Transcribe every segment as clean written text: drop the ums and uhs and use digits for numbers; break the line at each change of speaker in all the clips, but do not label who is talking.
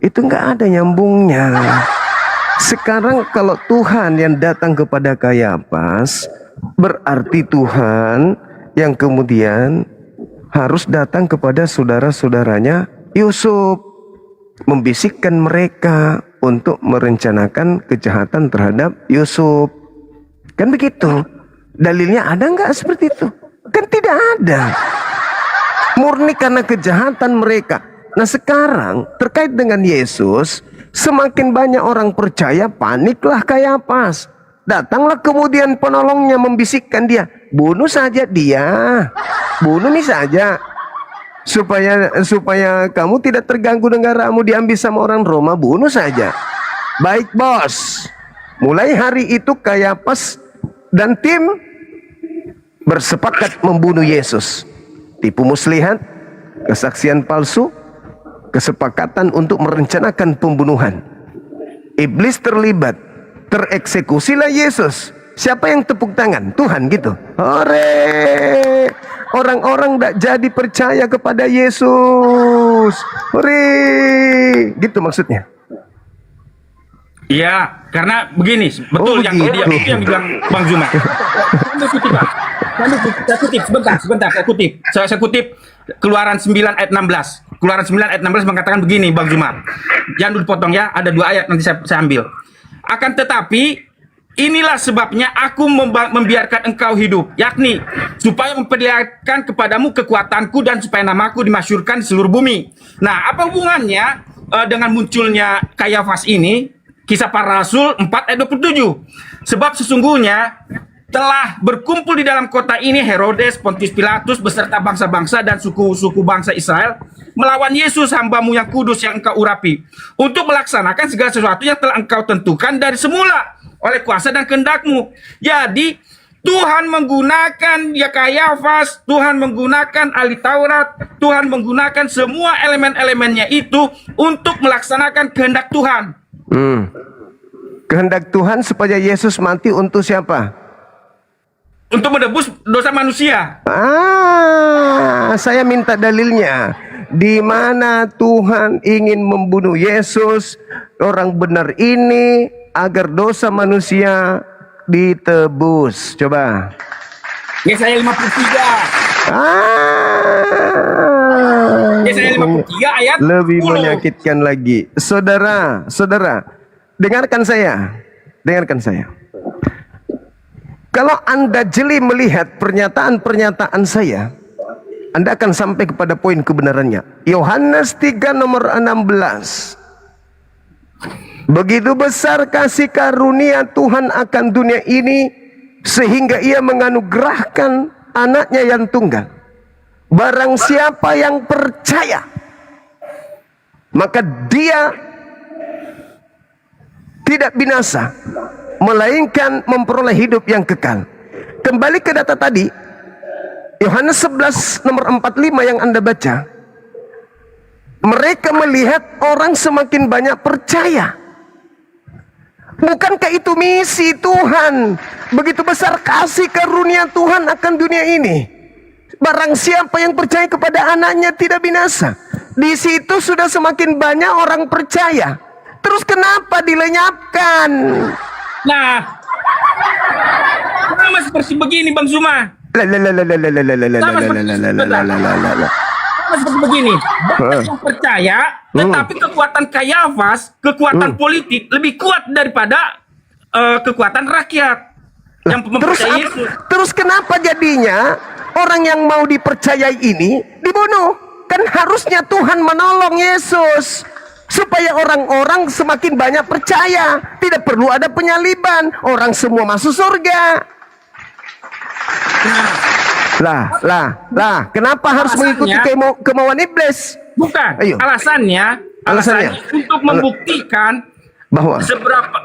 Itu nggak ada nyambungnya. Sekarang kalau Tuhan yang datang kepada Kayafas, berarti Tuhan yang kemudian harus datang kepada saudara-saudaranya Yusuf, membisikkan mereka untuk merencanakan kejahatan terhadap Yusuf. Kan begitu. Dalilnya ada nggak seperti itu? Kan tidak ada. Murni karena kejahatan mereka. Nah sekarang terkait dengan Yesus, semakin banyak orang percaya, paniklah Kayafas. Datanglah kemudian penolongnya membisikkan dia, bunuh saja dia, bunuh nih saja, supaya kamu tidak terganggu negaramu diambil sama orang Roma, bunuh saja. Baik bos. Mulai hari itu Kayafas dan tim bersepakat membunuh Yesus. Tipu muslihat, kesaksian palsu, kesepakatan untuk merencanakan pembunuhan. Iblis terlibat, tereksekusilah Yesus. Siapa yang tepuk tangan? Tuhan gitu. Hore! Orang-orang tidak jadi percaya kepada Yesus. Hore! Gitu maksudnya.
Iya, karena begini, betul yang dia itu yang bilang Bang Zuma. Saya kutip, sebentar, saya kutip Keluaran 9 ayat 16. Keluaran 9 ayat 16 mengatakan begini, Bang Zuma. Jangan dulu potong ya, ada 2 ayat nanti saya ambil. Akan tetapi inilah sebabnya aku membiarkan engkau hidup, yakni supaya memperlihatkan kepadamu kekuatanku dan supaya namaku dimasyhurkan di seluruh bumi. Nah, apa hubungannya dengan munculnya Kayafas ini? Kisah Para Rasul 4 ayat 27. Sebab sesungguhnya telah berkumpul di dalam kota ini Herodes, Pontius Pilatus beserta bangsa-bangsa dan suku-suku bangsa Israel melawan Yesus hambamu yang kudus yang engkau urapi, untuk melaksanakan segala sesuatu yang telah engkau tentukan dari semula oleh kuasa dan kehendakmu. Jadi Tuhan menggunakan ya Kayafas, Tuhan menggunakan ahli Taurat, Tuhan menggunakan semua elemen-elemennya itu untuk melaksanakan kehendak Tuhan.
Kehendak Tuhan supaya Yesus mati untuk siapa?
Untuk menebus dosa manusia.
Saya minta dalilnya. Di mana Tuhan ingin membunuh Yesus, orang benar ini, agar dosa manusia ditebus. Coba.
Yesaya 53. Yesaya 53 ayat
lebih
10.
menyakitkan lagi. Saudara, dengarkan saya. Kalau Anda jeli melihat pernyataan-pernyataan saya, Anda akan sampai kepada poin kebenarannya. Yohanes 3 nomor 16. Begitu besar kasih karunia Tuhan akan dunia ini, sehingga ia menganugerahkan anaknya yang tunggal. Barang siapa yang percaya, maka dia tidak binasa, melainkan memperoleh hidup yang kekal. Kembali ke data tadi, Yohanes 11 nomor 45 yang Anda baca. Mereka melihat orang semakin banyak percaya. Bukankah itu misi Tuhan? Begitu besar kasih karunia Tuhan akan dunia ini. Barang siapa yang percaya kepada anaknya tidak binasa. Di situ sudah semakin banyak orang percaya. Terus kenapa dilenyapkan?
Nah, sama seperti begini Bang Zuma. Seperti begini, banyak yang percaya, tetapi kekuatan Kayafas, kekuatan politik lebih kuat daripada kekuatan rakyat yang mempercayai Yesus.
Terus kenapa jadinya orang yang mau dipercayai ini dibunuh? Kan harusnya Tuhan menolong Yesus supaya orang-orang semakin banyak percaya, tidak perlu ada penyaliban, orang semua masuk surga. Lah, kenapa harus mengikuti kemauan iblis?
Bukan.
Ayo.
Alasannya untuk membuktikan
bahwa
seberapa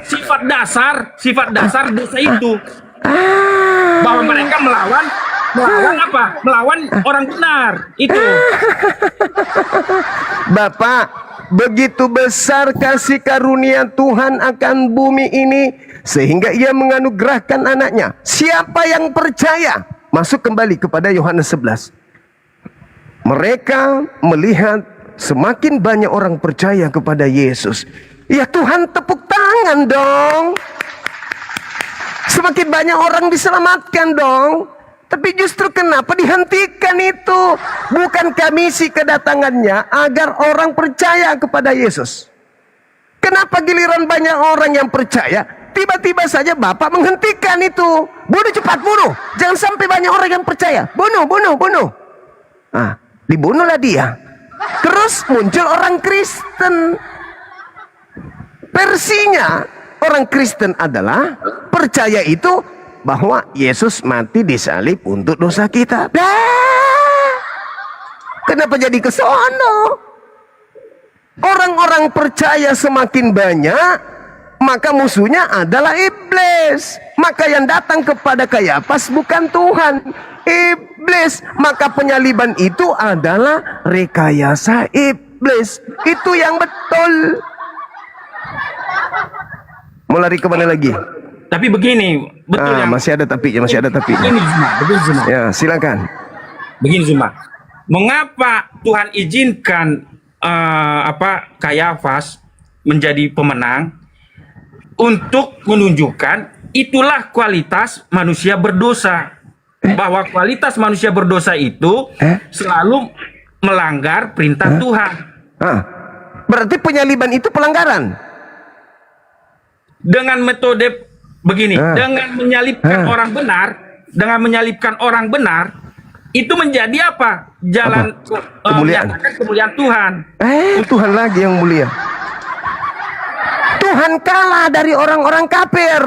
sifat dasar dosa itu. Bahwa mereka melawan apa? Melawan orang benar. Itu.
Bapak, begitu besar kasih karunia Tuhan akan bumi ini, sehingga ia menganugerahkan anaknya. Siapa yang percaya? Masuk kembali kepada Yohanes 11. Mereka melihat semakin banyak orang percaya kepada Yesus. Ya Tuhan tepuk tangan dong. Semakin banyak orang diselamatkan dong. Tapi justru kenapa dihentikan itu? Bukankah misi kedatangannya agar orang percaya kepada Yesus? Kenapa giliran banyak orang yang percaya, tiba-tiba saja Bapak menghentikan itu? Bunuh, cepat bunuh. Jangan sampai banyak orang yang percaya. Bunuh, bunuh, bunuh. Ah, dibunuhlah dia. Terus muncul orang Kristen. Versinya orang Kristen adalah percaya itu bahwa Yesus mati disalib untuk dosa kita. Kenapa jadi ke sono? Orang-orang percaya semakin banyak, maka musuhnya adalah iblis. Maka yang datang kepada Kayafas bukan Tuhan, iblis. Maka penyaliban itu adalah rekayasa iblis. Itu yang betul. Mau lari kemana lagi?
Tapi begini, betul yang
masih ada tapinya, masih ada tapinya.
begini Zuma.
Ya, silakan.
Begini Zuma. Mengapa Tuhan izinkan Kayafas menjadi pemenang? Untuk menunjukkan itulah kualitas manusia berdosa. Bahwa kualitas manusia berdosa itu selalu melanggar perintah Tuhan.
Berarti penyaliban itu pelanggaran. Dengan
metode begini, dengan menyalibkan orang benar, itu menjadi apa? Jalan kemuliaan Tuhan.
Tuhan lagi yang mulia. Tuhan kalah dari orang-orang kafir.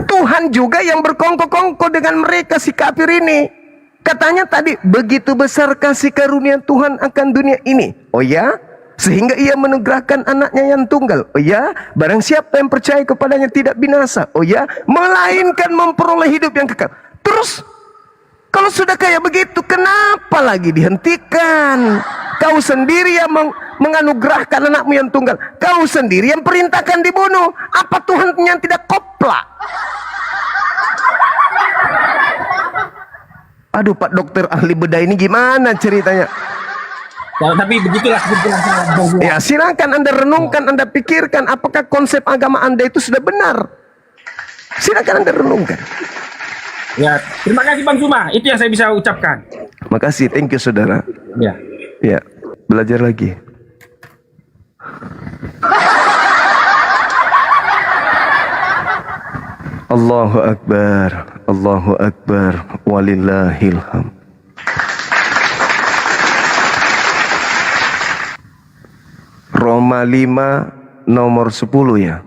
Tuhan juga yang berkongko-kongko dengan mereka si kafir ini. Katanya tadi, begitu besar kasih karunia Tuhan akan dunia ini. Oh ya? Sehingga ia menugerahkan anaknya yang tunggal. Oh ya, barang siapa yang percaya kepadanya tidak binasa. Oh ya, melainkan memperoleh hidup yang kekal. Terus, kalau sudah kayak begitu, kenapa lagi dihentikan? Kau sendiri yang menganugerahkan anakmu yang tunggal. Kau sendiri yang perintahkan dibunuh. Apa Tuhan yang tidak koplak? Aduh, Pak Dokter ahli bedah ini gimana ceritanya?
Ya, tapi begitulah kesimpulan saya.
Ya, silakan Anda renungkan, Anda pikirkan apakah konsep agama Anda itu sudah benar. Silakan Anda renungkan.
Ya, terima kasih Bang Zuma. Itu yang saya bisa ucapkan.
Makasih, thank you saudara.
Ya.
Ya, belajar lagi. Allahu Akbar, Allahu Akbar, walillahil hamd. Roma 5 nomor 10 ya.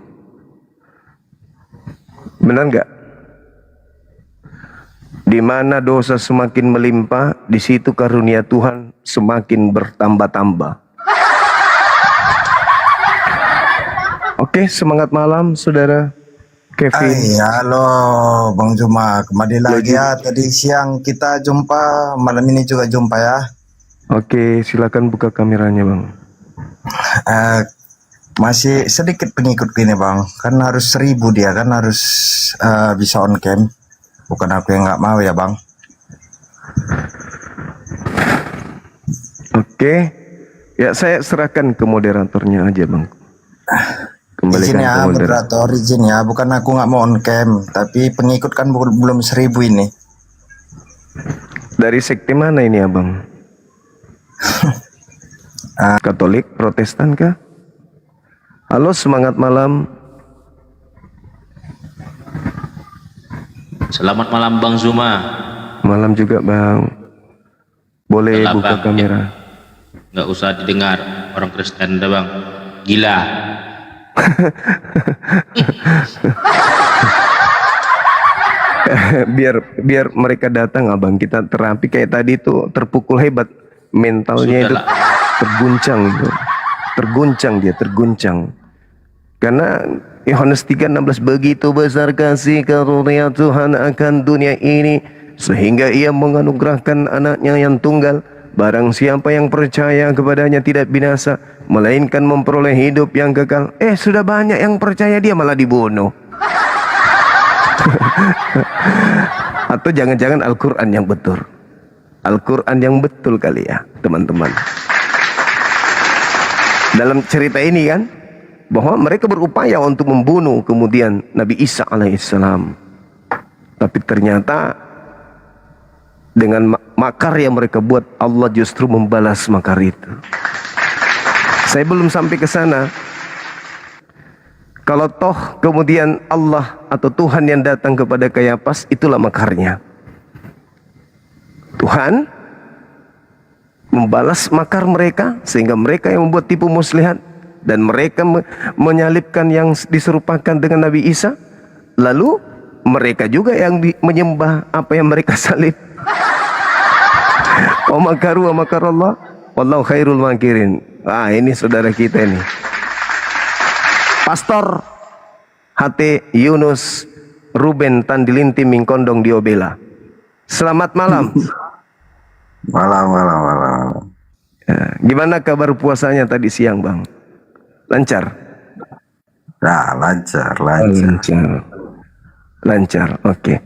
Benar nggak? Di mana dosa semakin melimpah, di situ karunia Tuhan semakin bertambah-tambah. Oke, semangat malam saudara Kevin.
Halo Bang Zuma, kembali lagi ya. Tadi siang kita jumpa, malam ini juga jumpa ya.
Oke, silakan buka kameranya Bang.
Masih sedikit pengikut gini Bang, kan harus 1000 dia kan harus bisa on cam. Bukan aku yang nggak mau ya Bang.
Oke, ya saya serahkan ke moderatornya aja Bang. Kembalikan
izin ya moderator, izin ya, bukan aku nggak mau on cam, tapi pengikut kan belum 1000 ini.
Dari sekte mana ini Abang? Katolik, Protestan kah? Halo, semangat malam.
Selamat malam Bang Zuma.
Malam juga Bang. Boleh
Enggak,
buka
Bang.
kamera.
Nggak usah didengar orang Kristen dah Bang. Gila.
biar mereka datang Abang, kita terapi kayak tadi tuh terpukul hebat mentalnya.
Sudahlah.
Itu terguncang karena Yohanes 3:16, begitu besar kasih karunia Tuhan akan dunia ini sehingga ia menganugerahkan anaknya yang tunggal, barang siapa yang percaya kepadanya tidak binasa melainkan memperoleh hidup yang kekal. Sudah banyak yang percaya, dia malah dibunuh. Atau jangan-jangan Al-Quran yang betul. Al-Quran yang betul kali ya teman-teman. Dalam cerita ini kan, bahwa mereka berupaya untuk membunuh kemudian Nabi Isa alaihissalam. Tapi ternyata dengan makar yang mereka buat, Allah justru membalas makar itu. Saya belum sampai ke sana. Kalau toh kemudian Allah atau Tuhan yang datang kepada Kayafas, itulah makarnya. Tuhan membalas makar mereka sehingga mereka yang membuat tipu muslihat dan mereka menyalibkan yang diserupakan dengan Nabi Isa, lalu mereka juga yang menyembah apa yang mereka salib. Wa makaru wa makarallah wallahu khairul makirin. Ini saudara kita ini, Pastor HT Yunus Ruben Tandilinti Mingkondong Diobela. Selamat malam.
Malam.
Ya, gimana kabar puasanya tadi siang, Bang? Lancar?
Nah, lancar.
Lancar, oke.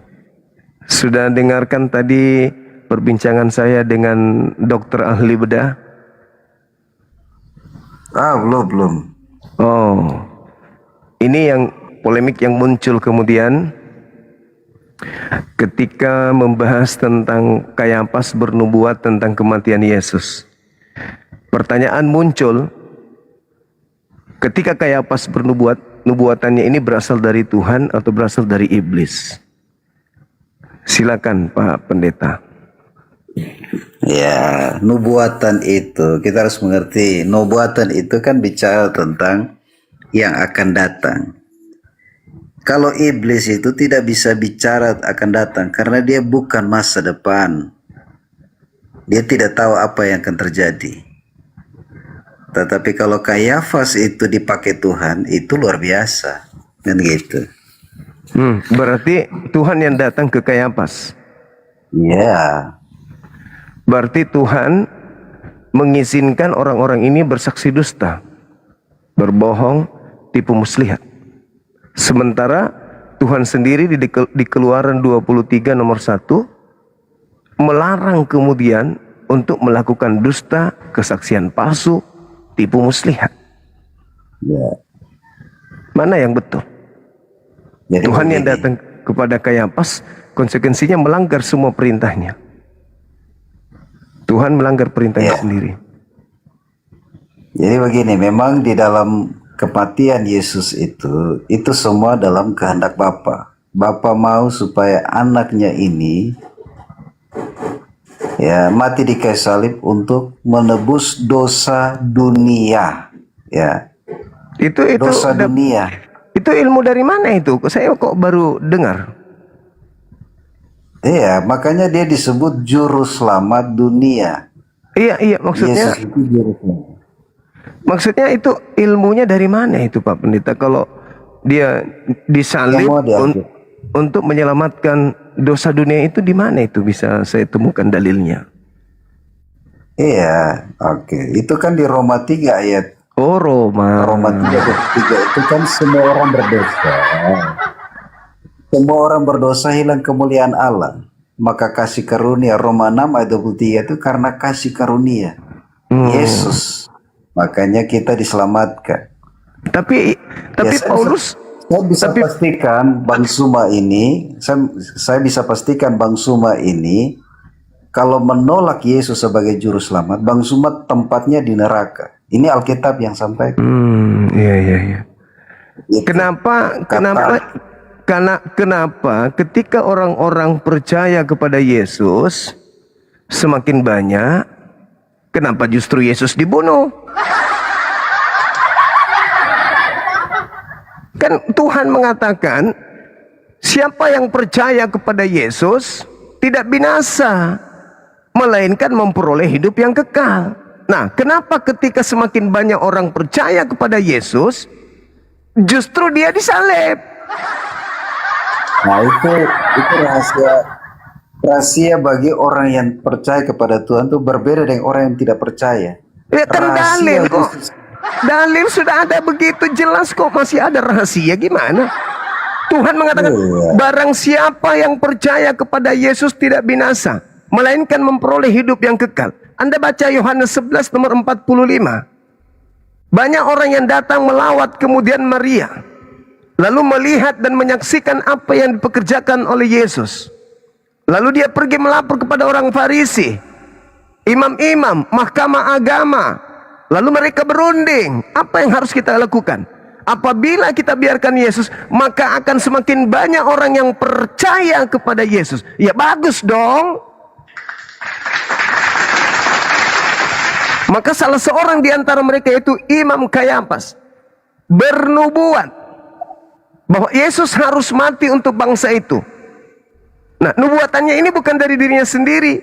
Sudah dengarkan tadi perbincangan saya dengan dokter ahli bedah?
Belum.
Oh, ini yang polemik yang muncul kemudian ketika membahas tentang Kayafas bernubuat tentang kematian Yesus. Pertanyaan muncul, ketika Kayafas bernubuat, nubuatannya ini berasal dari Tuhan atau berasal dari iblis? Silakan Pak Pendeta.
Ya, nubuatan itu kita harus mengerti. Nubuatan itu kan bicara tentang yang akan datang. Kalau iblis itu tidak bisa bicara akan datang karena dia bukan masa depan. Dia tidak tahu apa yang akan terjadi. Tetapi kalau Kayafas itu dipakai Tuhan, itu luar biasa. Kan gitu.
Berarti Tuhan yang datang ke Kayafas.
Ya.
Berarti Tuhan mengizinkan orang-orang ini bersaksi dusta, berbohong, tipu muslihat. Sementara Tuhan sendiri di Keluaran 23 nomor 1 melarang kemudian untuk melakukan dusta, kesaksian palsu, tipu muslihat.
Ya.
Mana yang betul?
Jadi
Tuhan yang
begini.
datang kepada Kayafas konsekuensinya melanggar semua perintahnya. Tuhan melanggar perintahnya sendiri.
Jadi begini, memang di dalam kematian Yesus itu semua dalam kehendak Bapa. Bapa mau supaya anaknya ini ya mati di kayu salib untuk menebus dosa dunia. Ya.
Itu
Dosa dunia.
Itu ilmu dari mana itu? Saya kok baru dengar.
Iya, makanya dia disebut juru selamat dunia.
Iya, maksudnya
Yesus itu juru selamat.
maksudnya itu ilmunya dari mana itu Pak Pendeta? Kalau dia disalib
Yang mau diambil.
untuk menyelamatkan dosa dunia, itu di mana itu bisa saya temukan dalilnya?
Iya, oke. Itu kan di Roma 3 ayat.
Oh, Roma.
Roma 3 ayat 3 itu kan semua orang berdosa. Semua orang berdosa hilang kemuliaan Allah. Maka kasih karunia Roma 6 ayat 23 itu karena kasih karunia Yesus. Makanya kita diselamatkan.
Tapi Paulus
Saya bisa pastikan Bang Suma ini, saya bisa pastikan Bang Suma ini kalau menolak Yesus sebagai juru selamat, Bang Suma tempatnya di neraka. Ini Alkitab yang sampaikan.
Iya.
Gitu.
Kenapa ketika orang-orang percaya kepada Yesus semakin banyak, kenapa justru Yesus dibunuh? Kan Tuhan mengatakan siapa yang percaya kepada Yesus tidak binasa, melainkan memperoleh hidup yang kekal. Nah, kenapa ketika semakin banyak orang percaya kepada Yesus justru dia disalib?
Nah itu rahasia bagi orang yang percaya kepada Tuhan itu berbeda dengan orang yang tidak percaya.
Ya kan dalil kok. Dalil sudah ada begitu jelas kok, masih ada rahasia gimana? Tuhan mengatakan barang siapa yang percaya kepada Yesus tidak binasa, melainkan memperoleh hidup yang kekal. Anda baca Yohanes 11 nomor 45. Banyak orang yang datang melawat kemudian Maria, lalu melihat dan menyaksikan apa yang dipekerjakan oleh Yesus. Lalu dia pergi melapor kepada orang Farisi, imam-imam, mahkamah agama. Lalu mereka berunding, apa yang harus kita lakukan? Apabila kita biarkan Yesus, maka akan semakin banyak orang yang percaya kepada Yesus. Ya bagus dong. Maka salah seorang di antara mereka, itu Imam Kayafas, bernubuat bahwa Yesus harus mati untuk bangsa itu. Nah, nubuatannya ini bukan dari dirinya sendiri,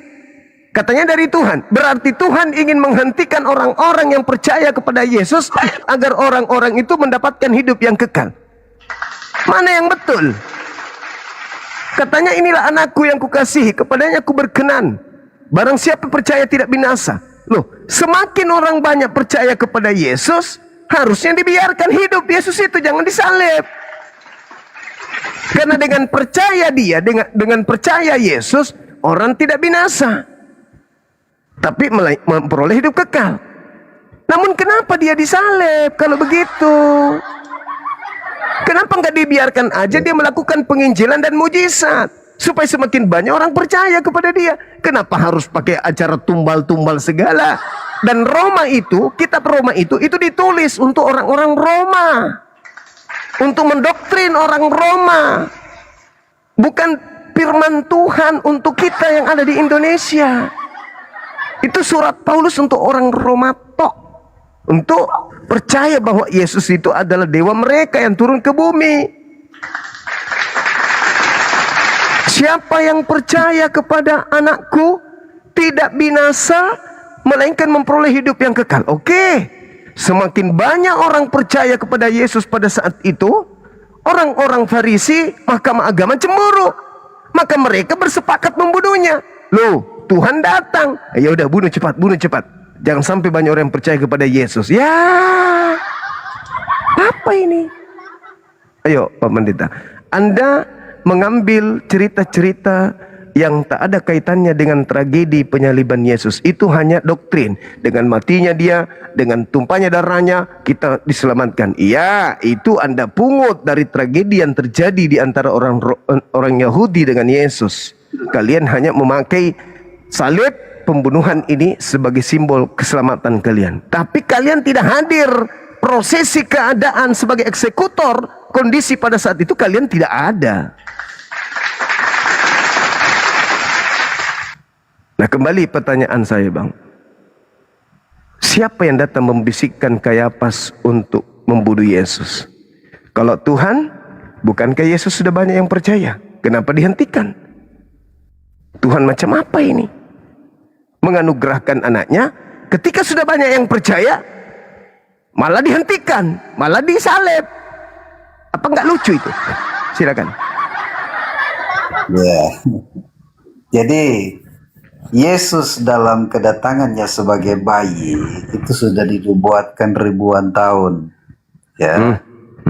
katanya dari Tuhan. Berarti Tuhan ingin menghentikan orang-orang yang percaya kepada Yesus agar orang-orang itu mendapatkan hidup yang kekal. Mana yang betul? Katanya, inilah anakku yang kukasihi, kepadanya aku berkenan. Barang siapa percaya tidak binasa. Loh, semakin orang banyak percaya kepada Yesus, harusnya dibiarkan hidup Yesus itu, jangan disalib. Karena dengan percaya dia, dengan percaya Yesus, orang tidak binasa, tapi memperoleh hidup kekal. Namun kenapa dia disalib kalau begitu? Kenapa nggak dibiarkan aja dia melakukan penginjilan dan mujizat? Supaya semakin banyak orang percaya kepada dia. Kenapa harus pakai acara tumbal-tumbal segala? Dan Roma itu, kitab Roma itu ditulis untuk orang-orang Roma, untuk mendoktrin orang Roma. Bukan firman Tuhan untuk kita yang ada di Indonesia. Itu surat Paulus untuk orang Roma tok, untuk percaya bahwa Yesus itu adalah dewa mereka yang turun ke bumi. Siapa yang percaya kepada anakku tidak binasa, melainkan memperoleh hidup yang kekal. Oke, semakin banyak orang percaya kepada Yesus pada saat itu, orang-orang Farisi, mahkamah agama cemburu. Maka mereka bersepakat membunuhnya. Loh, Tuhan datang. Ya udah, bunuh cepat, bunuh cepat. Jangan sampai banyak orang yang percaya kepada Yesus. Ya, apa ini? Ayo Pak Pendeta, Anda mengambil cerita-cerita yang tak ada kaitannya dengan tragedi penyaliban Yesus. Itu hanya doktrin. Dengan matinya dia, dengan tumpahnya darahnya, kita diselamatkan. Iya, itu Anda pungut dari tragedi yang terjadi di antara orang Yahudi dengan Yesus. Kalian hanya memakai salib pembunuhan ini sebagai simbol keselamatan kalian. Tapi kalian tidak hadir prosesi keadaan sebagai eksekutor. Kondisi pada saat itu kalian tidak ada. Nah, kembali pertanyaan saya, Bang. Siapa yang datang membisikkan Kayafas untuk membunuh Yesus? Kalau Tuhan, bukankah Yesus sudah banyak yang percaya? Kenapa dihentikan? Tuhan macam apa ini? Menganugerahkan anaknya, ketika sudah banyak yang percaya, malah dihentikan, malah disalib. Apa nggak lucu itu? Silakan.
Ya. Jadi Yesus dalam kedatangannya sebagai bayi itu sudah dinubuatkan ribuan tahun. Ya.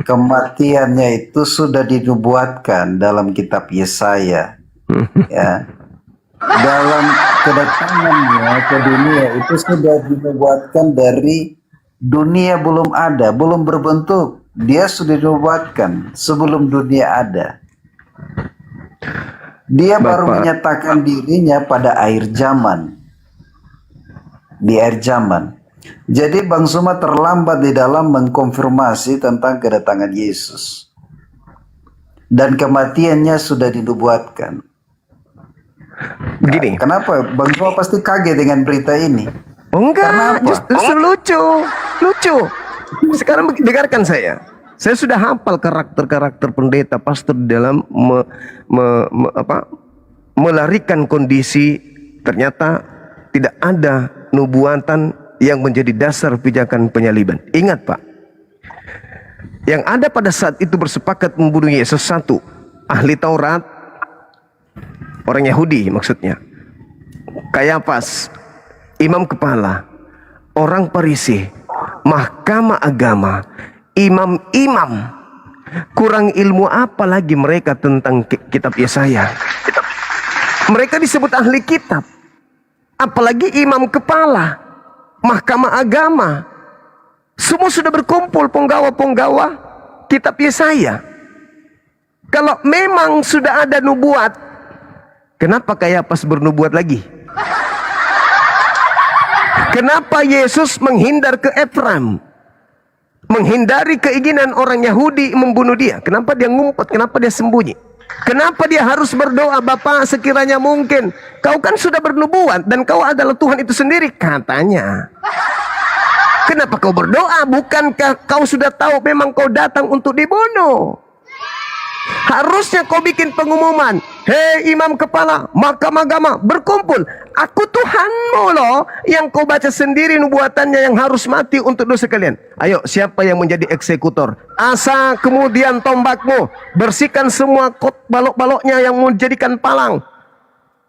Kematiannya itu sudah dinubuatkan dalam kitab Yesaya. Ya. Dalam kedatangannya ke dunia itu sudah dinubuatkan dari dunia belum ada, belum berbentuk. Dia sudah dinubuatkan sebelum dunia ada. Dia baru menyatakan dirinya pada akhir zaman. Di akhir zaman. Jadi Bang Suma terlambat di dalam mengkonfirmasi tentang kedatangan Yesus. Dan kematiannya sudah dinubuatkan.
Begini.
Kenapa? Bang Suma pasti kaget dengan berita ini.
Oh, enggak,
Karena apa?
justru lucu. Lucu. Sekarang dengarkan saya. Saya sudah hafal karakter-karakter pendeta pastor dalam melarikan kondisi. Ternyata tidak ada nubuatan yang menjadi dasar pijakan penyaliban. Ingat Pak, yang ada pada saat itu bersepakat membunuh Yesus, satu, ahli Taurat, orang Yahudi maksudnya, Kayafas, imam kepala, orang Farisi, mahkamah agama, imam-imam. Kurang ilmu apa lagi mereka tentang kitab Yesaya? Mereka disebut ahli kitab. Apalagi imam kepala mahkamah agama. Semua sudah berkumpul, penggawa-penggawa kitab Yesaya. Kalau memang sudah ada nubuat, kenapa Kayapas bernubuat lagi? Kenapa Yesus menghindar ke Efraim? Menghindari keinginan orang Yahudi membunuh dia. Kenapa dia ngumpet? Kenapa dia sembunyi? Kenapa dia harus berdoa, Bapak sekiranya mungkin. Kau kan sudah bernubuat dan kau adalah Tuhan itu sendiri, katanya. Kenapa kau berdoa? Bukankah kau sudah tahu memang kau datang untuk dibunuh? Harusnya kau bikin pengumuman. Hei imam kepala mahkamah agama, berkumpul. Aku Tuhanmu loh, yang kau baca sendiri nubuatannya yang harus mati untuk dosa kalian. Ayo, siapa yang menjadi eksekutor? Asa kemudian tombakmu, bersihkan semua balok-baloknya yang menjadikan palang.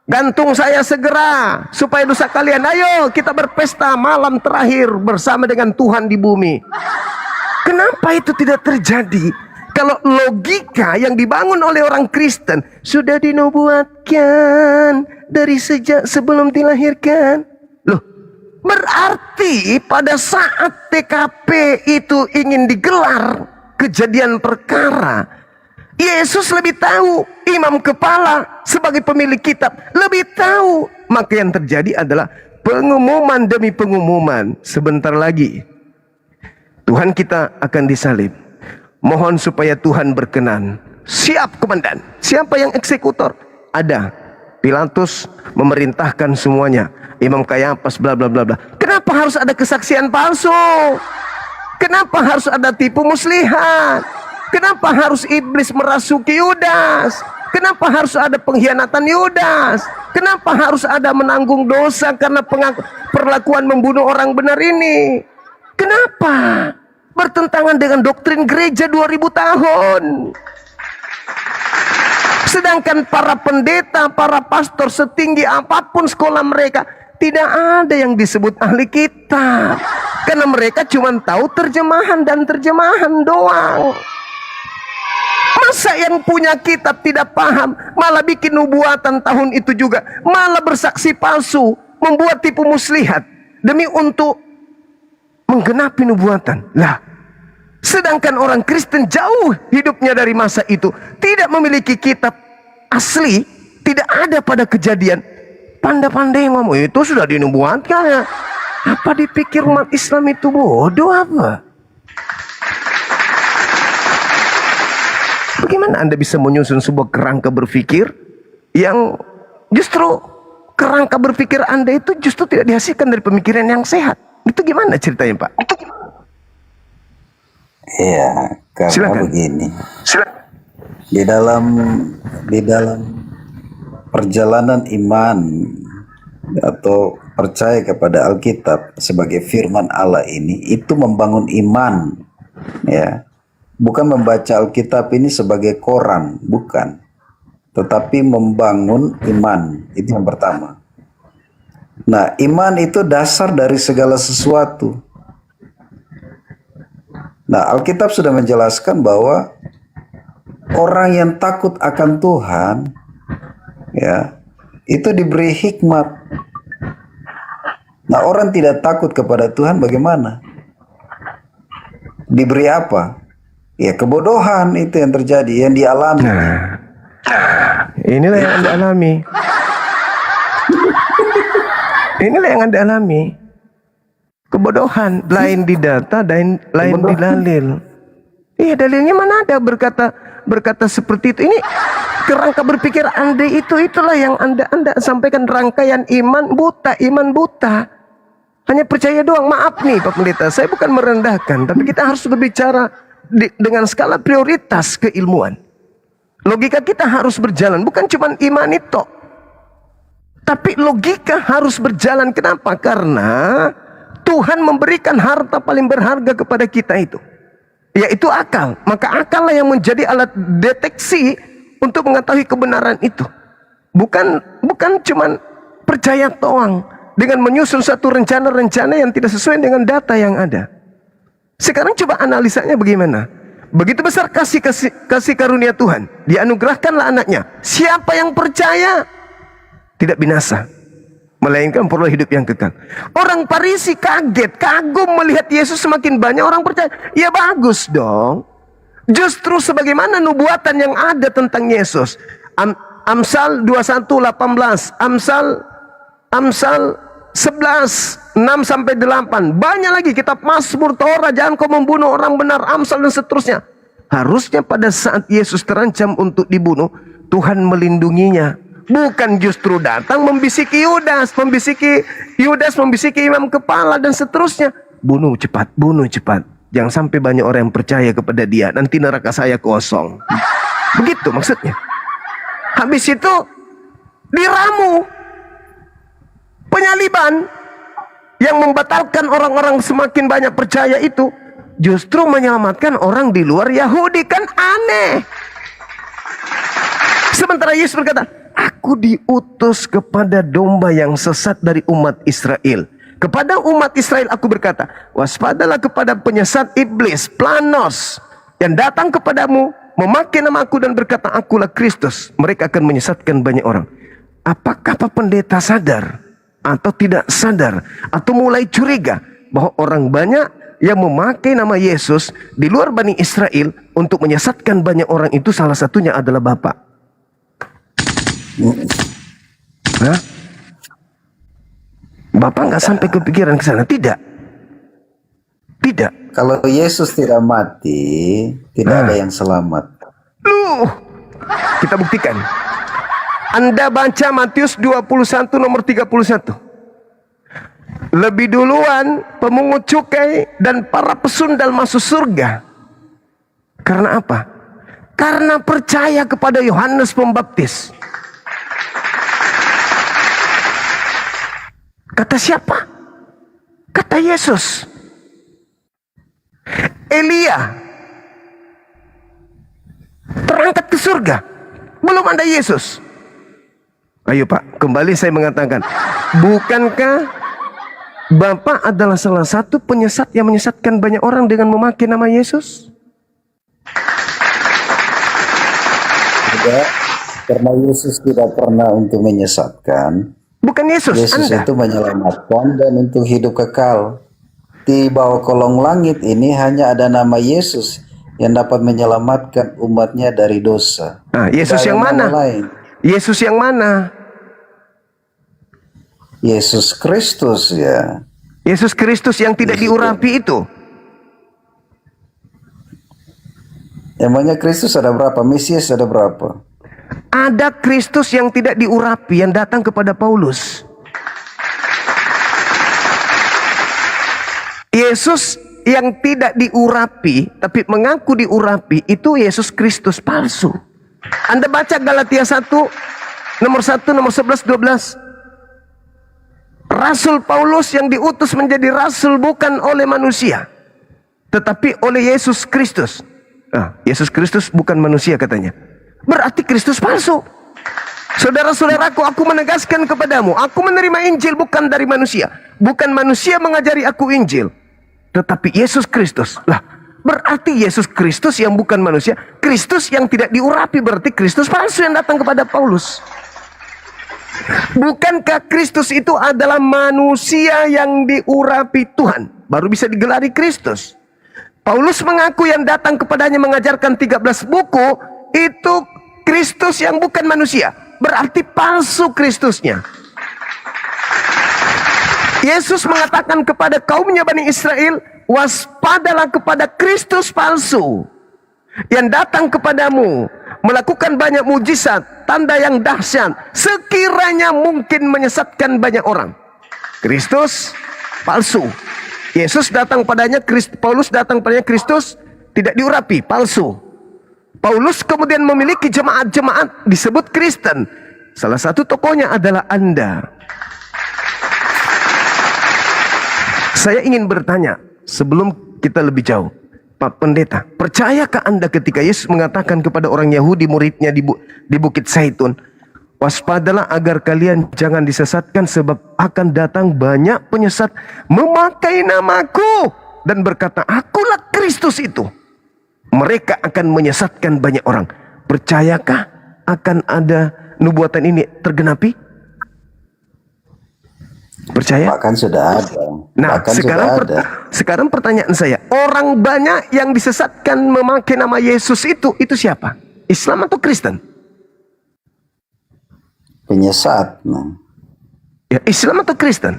Gantung saya segera supaya dosa kalian. Ayo kita berpesta malam terakhir bersama dengan Tuhan di bumi. Kenapa itu tidak terjadi? Kalau logika yang dibangun oleh orang Kristen sudah dinubuatkan dari sejak sebelum dilahirkan. Loh, berarti pada saat TKP itu ingin digelar kejadian perkara, Yesus lebih tahu, imam kepala sebagai pemilik kitab lebih tahu. Maka yang terjadi adalah pengumuman demi pengumuman. Sebentar lagi Tuhan kita akan disalib. Mohon supaya Tuhan berkenan. Siap komandan. Siapa yang eksekutor? Ada. Pilatus memerintahkan semuanya. Imam Kayapas bla bla bla bla. Kenapa harus ada kesaksian palsu? Kenapa harus ada tipu muslihat? Kenapa harus iblis merasuki Yudas? Kenapa harus ada pengkhianatan Yudas? Kenapa harus ada menanggung dosa karena perlakuan membunuh orang benar ini? Kenapa? Bertentangan dengan doktrin gereja 2000 tahun. Sedangkan para pendeta, para pastor setinggi apapun sekolah mereka, tidak ada yang disebut ahli kitab. Karena mereka cuma tahu terjemahan dan terjemahan doang. Masa yang punya kitab tidak paham, malah bikin nubuatan tahun itu juga, malah bersaksi palsu, membuat tipu muslihat demi untuk menggenapi nubuatan. Lah, sedangkan orang Kristen jauh hidupnya dari masa itu, tidak memiliki kitab asli, tidak ada pada kejadian. Pandai-pandai ngomong itu sudah dinubuatkan ya. Apa dipikir umat Islam itu bodoh apa? Bagaimana Anda bisa menyusun sebuah kerangka berpikir yang justru kerangka berpikir Anda itu justru tidak dihasilkan dari pemikiran yang sehat? Itu gimana ceritanya, Pak?
Iya, karena
Silakan.
begini.
Silakan.
Di dalam perjalanan iman atau percaya kepada Alkitab sebagai firman Allah ini, itu membangun iman, ya. Bukan membaca Alkitab ini sebagai koran, bukan. Tetapi membangun iman, itu yang pertama. Nah, iman itu dasar dari segala sesuatu. Nah, Alkitab sudah menjelaskan bahwa orang yang takut akan Tuhan, ya, itu diberi hikmat. Nah, orang tidak takut kepada Tuhan bagaimana? Diberi apa? Ya, kebodohan itu yang terjadi, yang dialami.
Inilah yang Anda alami. Inilah yang Anda alami. Kebodohan, lain di data, lain di dalil. Iya, dalilnya mana ada berkata seperti itu. Ini kerangka berpikir Anda itulah yang Anda sampaikan, rangkaian iman buta. Hanya percaya doang. Maaf nih Pak Pendeta, saya bukan merendahkan, tapi kita harus berbicara dengan skala prioritas keilmuan. Logika kita harus berjalan, bukan cuma iman itu, tapi logika harus berjalan. Kenapa? Karena Tuhan memberikan harta paling berharga kepada kita itu, yaitu akal. Maka akal lah yang menjadi alat deteksi untuk mengetahui kebenaran itu. Bukan cuma percaya doang dengan menyusun satu rencana-rencana yang tidak sesuai dengan data yang ada. Sekarang coba analisanya bagaimana? Begitu besar kasih karunia Tuhan, dianugerahkanlah anaknya. Siapa yang percaya? tidak binasa, melainkan perlu hidup yang kekal. Orang Farisi kaget, kagum melihat Yesus semakin banyak orang percaya. Ya bagus dong. Justru sebagaimana nubuatan yang ada tentang Yesus. Amsal 21:18, Amsal 11, 6-8. Banyak lagi kitab Mazmur, Torah, jangan kau membunuh orang benar, Amsal dan seterusnya. Harusnya pada saat Yesus terancam untuk dibunuh, Tuhan melindunginya. Bukan justru datang membisiki Yudas, membisiki imam kepala dan seterusnya. Bunuh cepat, bunuh cepat. Jangan sampai banyak orang yang percaya kepada dia. Nanti neraka saya kosong. Begitu maksudnya. Habis itu diramu. Penyaliban yang membatalkan orang-orang semakin banyak percaya itu justru menyelamatkan orang di luar Yahudi. Kan aneh. Sementara Yesus berkata, aku diutus kepada domba yang sesat dari umat Israel. Kepada umat Israel aku berkata, waspadalah kepada penyesat iblis, Planos, yang datang kepadamu, memakai namaku dan berkata, akulah Kristus. Mereka akan menyesatkan banyak orang. Apakah Pak Pendeta sadar atau tidak sadar atau mulai curiga bahwa orang banyak yang memakai nama Yesus di luar Bani Israel untuk menyesatkan banyak orang itu salah satunya adalah Bapak? Hah? Bapak nggak sampai kepikiran ke sana? Tidak. Tidak.
Kalau Yesus tidak mati, tidak ada yang selamat.
Loh, kita buktikan. Anda baca Matius 21 nomor 31. Lebih duluan pemungut cukai dan para pesundal masuk surga. Karena apa? Karena percaya kepada Yohanes Pembaptis. Kata siapa? Kata Yesus. Elia terangkat ke surga. Belum ada Yesus. Ayo Pak, kembali saya mengatakan, bukankah Bapak adalah salah satu penyesat yang menyesatkan banyak orang dengan memakai nama Yesus?
Tidak, karena Yesus tidak pernah untuk menyesatkan.
Bukan Yesus,
Yesus
Anda.
itu menyelamatkan dan untuk hidup kekal. Di bawah kolong langit ini hanya ada nama Yesus yang dapat menyelamatkan umatnya dari dosa.
Nah, Yesus
Tidak
yang
ada nama
mana?
lain.
Yesus yang mana?
Yesus Kristus ya.
Yesus Kristus yang tidak diurapi itu.
Emangnya Kristus ada berapa? Mesias ada berapa?
Ada Kristus yang tidak diurapi yang datang kepada Paulus. Yesus yang tidak diurapi tapi mengaku diurapi itu Yesus Kristus palsu. Anda baca Galatia 1 nomor 11 12. Rasul Paulus yang diutus menjadi rasul bukan oleh manusia tetapi oleh Yesus Kristus. Yesus Kristus bukan manusia katanya. Berarti Kristus palsu. Saudara-saudaraku, aku menegaskan kepadamu, aku menerima Injil bukan dari manusia. Bukan manusia mengajari aku Injil, tetapi Yesus Kristus. Lah, berarti Yesus Kristus yang bukan manusia, Kristus yang tidak diurapi, berarti Kristus palsu yang datang kepada Paulus. Bukankah Kristus itu adalah manusia yang diurapi Tuhan, baru bisa digelari Kristus? Paulus mengaku yang datang kepadanya mengajarkan 13 buku, itu Kristus yang bukan manusia. Berarti palsu Kristusnya. Yesus mengatakan kepada kaumnya Bani Israel, waspadalah kepada Kristus palsu yang datang kepadamu melakukan banyak mujizat, tanda yang dahsyat, sekiranya mungkin menyesatkan banyak orang. Kristus palsu. Yesus datang padanya, Paulus datang padanya, Kristus tidak diurapi, palsu. Paulus kemudian memiliki jemaat-jemaat disebut Kristen. Salah satu tokohnya adalah Anda. Saya ingin bertanya sebelum kita lebih jauh, Pak Pendeta, percayakah Anda ketika Yesus mengatakan kepada orang Yahudi muridnya di Bukit Zaitun, waspadalah agar kalian jangan disesatkan sebab akan datang banyak penyesat memakai namaku dan berkata, akulah Kristus itu. Mereka akan menyesatkan banyak orang. Percayakah akan ada nubuatan ini tergenapi? Percaya?
Bahkan sudah ada.
Nah,
Bahkan
sekarang
sudah ada.
sekarang pertanyaan saya, orang banyak yang disesatkan memakai nama Yesus itu siapa? Islam atau Kristen?
Penyesat. Nah.
Ya, Islam atau Kristen?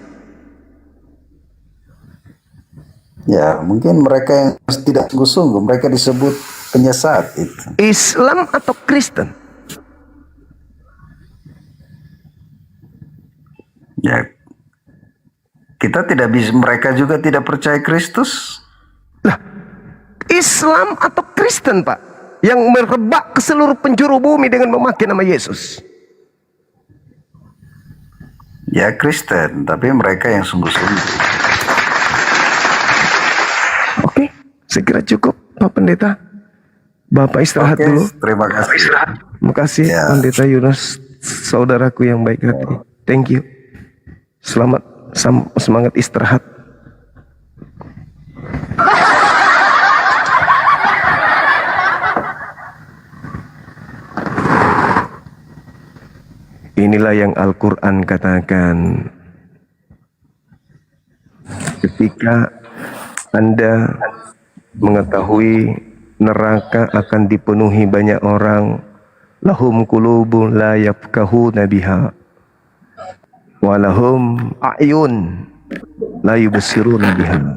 Ya, mungkin mereka yang tidak sungguh-sungguh, mereka disebut penyesat itu.
Islam atau Kristen?
Ya, kita tidak bisa, mereka juga tidak percaya Kristus.
Lah, Islam atau Kristen, Pak, yang merebak ke seluruh penjuru bumi dengan memakai nama Yesus?
Ya Kristen, tapi mereka yang sungguh-sungguh.
Oke, saya kira cukup, Pak Pendeta. Bapak istirahat
Oke,
dulu.
terima kasih.
Terima kasih,
Ya.
Pendeta Yunus, saudaraku yang baik hati. Thank you. Selamat, semangat istirahat. Inilah yang Al-Quran katakan. Ketika Anda mengetahui neraka akan dipenuhi banyak orang, lahum qulubun la yafqahuna biha walahum a'yun la yubsiruna biha,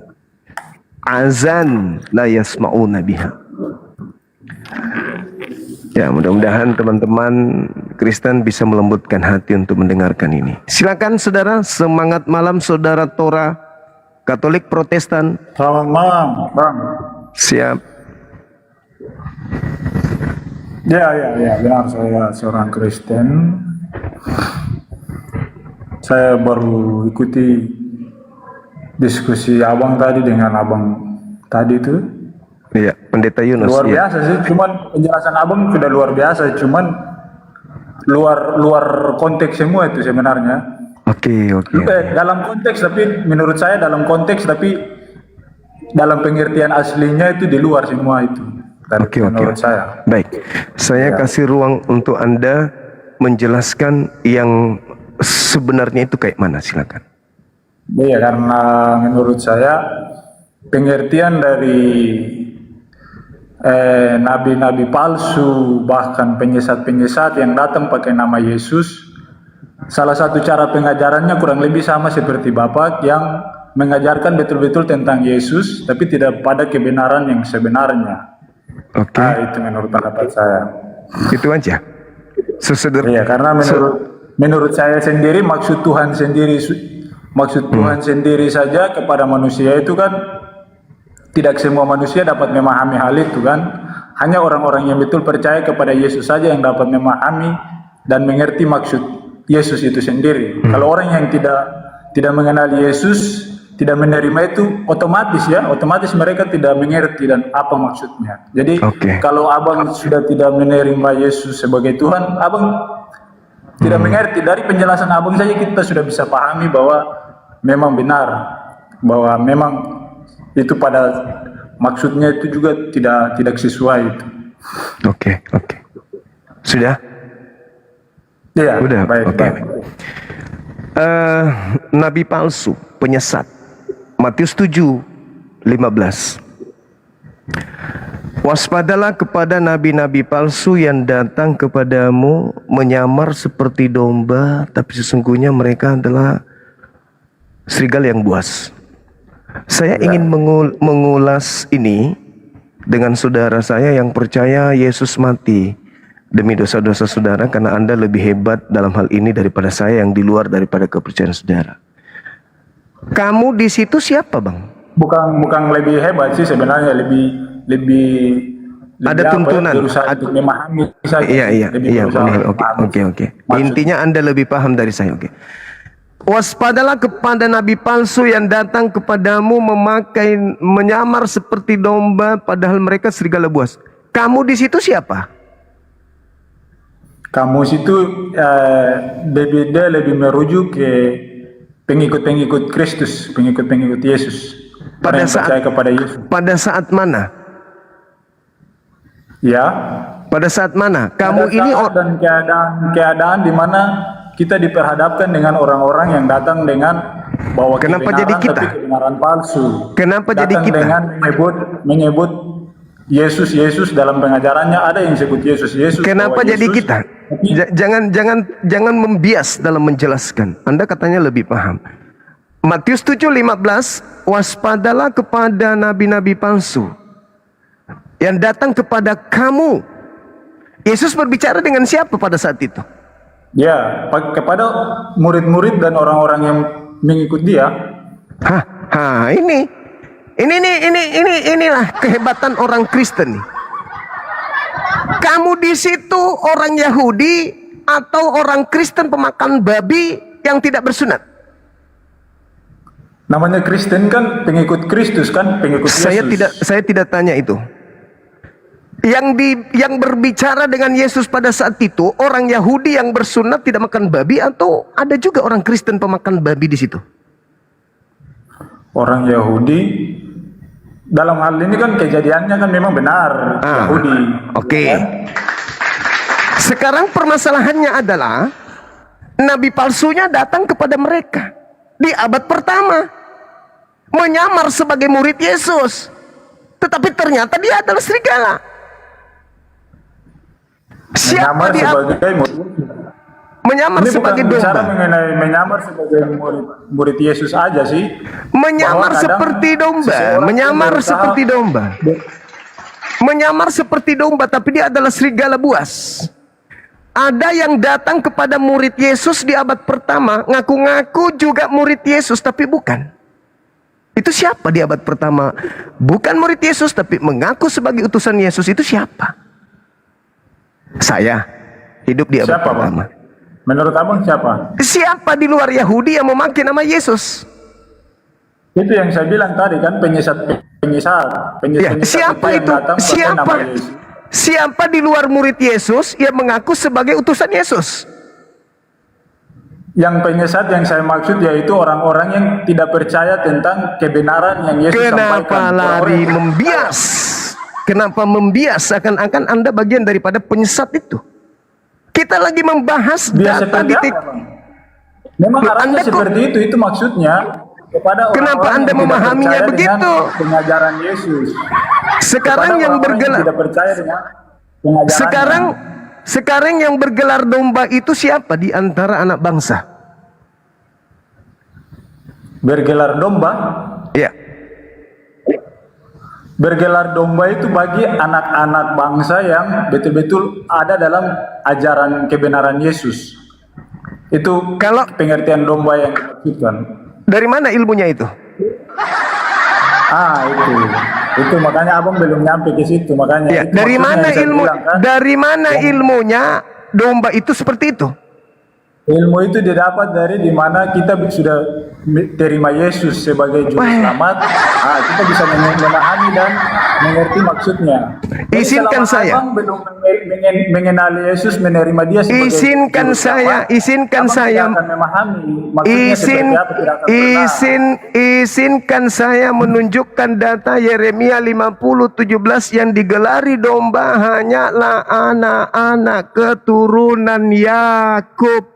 azan la yasma'una biha. Ya, mudah-mudahan teman-teman Kristen bisa melembutkan hati untuk mendengarkan ini. Silakan saudara, semangat malam saudara Tora, Katolik Protestan.
Selamat malam, Bang.
Siap.
Ya, benar, saya seorang Kristen. Saya baru ikuti diskusi abang tadi dengan abang tadi itu.
Iya, Pendeta Yunus.
Luar
Iya.
biasa sih, cuman penjelasan abang sudah luar biasa, cuman luar konteks semua itu sebenarnya.
Oke.
Dalam konteks, tapi menurut saya dalam konteks, tapi dalam pengertian aslinya itu di luar semua itu.
Oke.
Menurut saya.
Baik, saya kasih ruang untuk Anda menjelaskan yang sebenarnya itu kayak mana, silakan.
Iya, karena menurut saya pengertian dari nabi-nabi palsu, bahkan penyesat-penyesat yang datang pakai nama Yesus, salah satu cara pengajarannya kurang lebih sama seperti Bapak yang mengajarkan betul-betul tentang Yesus, tapi tidak pada kebenaran yang sebenarnya.
Oke.
Nah, itu menurut pendapat saya.
Itu aja.
Iya, karena menurut saya sendiri maksud Tuhan sendiri saja kepada manusia itu kan tidak semua manusia dapat memahami hal itu kan. Hanya orang-orang yang betul percaya kepada Yesus saja yang dapat memahami dan mengerti maksud Yesus itu sendiri. Kalau orang yang tidak mengenal Yesus, tidak menerima itu, otomatis mereka tidak mengerti dan apa maksudnya. Jadi kalau abang sudah tidak menerima Yesus sebagai Tuhan, abang tidak mengerti. Dari penjelasan abang saja kita sudah bisa pahami bahwa memang benar, bahwa memang itu pada maksudnya itu juga tidak sesuai itu.
Oke. Sudah?
Iya.
Udah.
Baik.
Nabi palsu, penyesat. Matius 7:15. Waspadalah kepada nabi-nabi palsu yang datang kepadamu menyamar seperti domba, tapi sesungguhnya mereka adalah serigala yang buas. Saya ingin mengulas ini dengan saudara saya yang percaya Yesus mati demi dosa-dosa saudara, karena Anda lebih hebat dalam hal ini daripada saya yang di luar daripada kepercayaan saudara. Kamu di situ siapa, Bang?
Bukan lebih hebat sih sebenarnya, lebih
ada tuntunan
untuk memahami saja.
Iya, benar. Oke. Intinya Anda lebih paham dari saya. Oke. Waspadalah kepada nabi palsu yang datang kepadamu menyamar seperti domba, padahal mereka serigala buas. Kamu di situ siapa?
Kamu situ lebih merujuk ke pengikut-pengikut Kristus, pengikut-pengikut Yesus.
Pada saat
percaya kepada Yesus.
Pada saat mana?
Ya.
Pada saat mana?
Pada saat dan keadaan di mana kita diperhadapkan dengan orang-orang yang datang dengan bawa
Kenapa
kebenaran
jadi kita?
tapi kebenaran palsu.
Kenapa jadi
Datang
kita?
dengan menyebut Yesus dalam pengajarannya ada yang sebut Yesus.
Kenapa
bahwa
jadi
Yesus,
kita?
tapi
Jangan membias dalam menjelaskan. Anda katanya lebih paham. Matius 7:15, waspadalah kepada nabi-nabi palsu yang datang kepada kamu. Yesus berbicara dengan siapa pada saat itu?
ya kepada murid-murid dan orang-orang yang mengikut dia.
Inilah kehebatan orang Kristen nih. Kamu di situ orang Yahudi atau orang Kristen pemakan babi yang tidak bersunat?
Namanya Kristen kan pengikut Kristus kan, pengikut Yesus.
Saya tidak tanya itu. Yang berbicara dengan Yesus pada saat itu orang Yahudi yang bersunat tidak makan babi atau ada juga orang Kristen pemakan babi di situ?
Orang Yahudi dalam hal ini kan kejadiannya kan memang benar Yahudi.
Oke.
Ya kan?
Sekarang permasalahannya adalah nabi palsunya datang kepada mereka di abad pertama menyamar sebagai murid Yesus, tetapi ternyata dia adalah serigala. Siapa dia? Menyamar
Ini
sebagai
bukan bicara
domba.
mengenai menyamar sebagai murid Yesus aja sih.
Menyamar
Bahwa kadang
seperti domba,
seseorang
menyamar
berusaha-
seperti domba. Menyamar seperti domba, tapi dia adalah serigala buas. Ada yang datang kepada murid Yesus di abad pertama, ngaku-ngaku juga murid Yesus, tapi bukan. Itu siapa di abad pertama? Bukan murid Yesus, tapi mengaku sebagai utusan Yesus. Itu siapa? Saya hidup di abad
Siapa,
pertama.
Bang? Menurut abang siapa?
Siapa di luar Yahudi yang memakai nama Yesus?
Itu yang saya bilang tadi kan, penyesat
Ya, siapa
yang
itu?
datang pakai
Siapa?
nama Yesus.
Siapa di luar murid Yesus yang mengaku sebagai utusan Yesus?
Yang penyesat yang saya maksud yaitu orang-orang yang tidak percaya tentang kebenaran yang Yesus sampaikan.
Kenapa lari membias? Kenapa membias? Seakan-akan Anda bagian daripada penyesat itu. Kita lagi membahas
Biasa
data di
terjadi, Bang. Memang
Loh,
arahnya
Anda kok-
seperti itu maksudnya kepada orang-orang
Kenapa Anda
yang tidak
memahaminya
percaya
begitu?
dengan pengajaran Yesus.
Sekarang
Kepada
yang
orang-orang
bergelar
tidak percaya dengan pengajarannya.
Sekarang yang bergelar domba itu siapa di antara anak bangsa?
Bergelar domba.
Ya.
Bergelar domba itu bagi anak-anak bangsa yang betul-betul ada dalam ajaran kebenaran Yesus. Itu
Kalau-
pengertian domba yang dimaksudkan.
Dari mana ilmunya itu?
Itu makanya abang belum nyampe ke situ, makanya.
Ya,
itu
dari
maksudnya
mana
yang saya
ilmu?
bilang, kan.
Dari mana ilmunya domba itu seperti itu?
Ilmu itu didapat dari dimana kita sudah terima Yesus sebagai juru
Wah.
selamat. Kita bisa memahami dan mengerti maksudnya. Jadi
Izinkan
selama
saya.
abang belum mengenali Yesus, menerima dia sebagai
Izinkan
juru
saya,
selamat,
izinkan
abang
saya.
tidak akan memahami maksudnya seperti apa, tidak akan pernah.
Izinkan saya menunjukkan data Yeremia 50:17 yang digelari domba hanyalah anak-anak keturunan Yakub.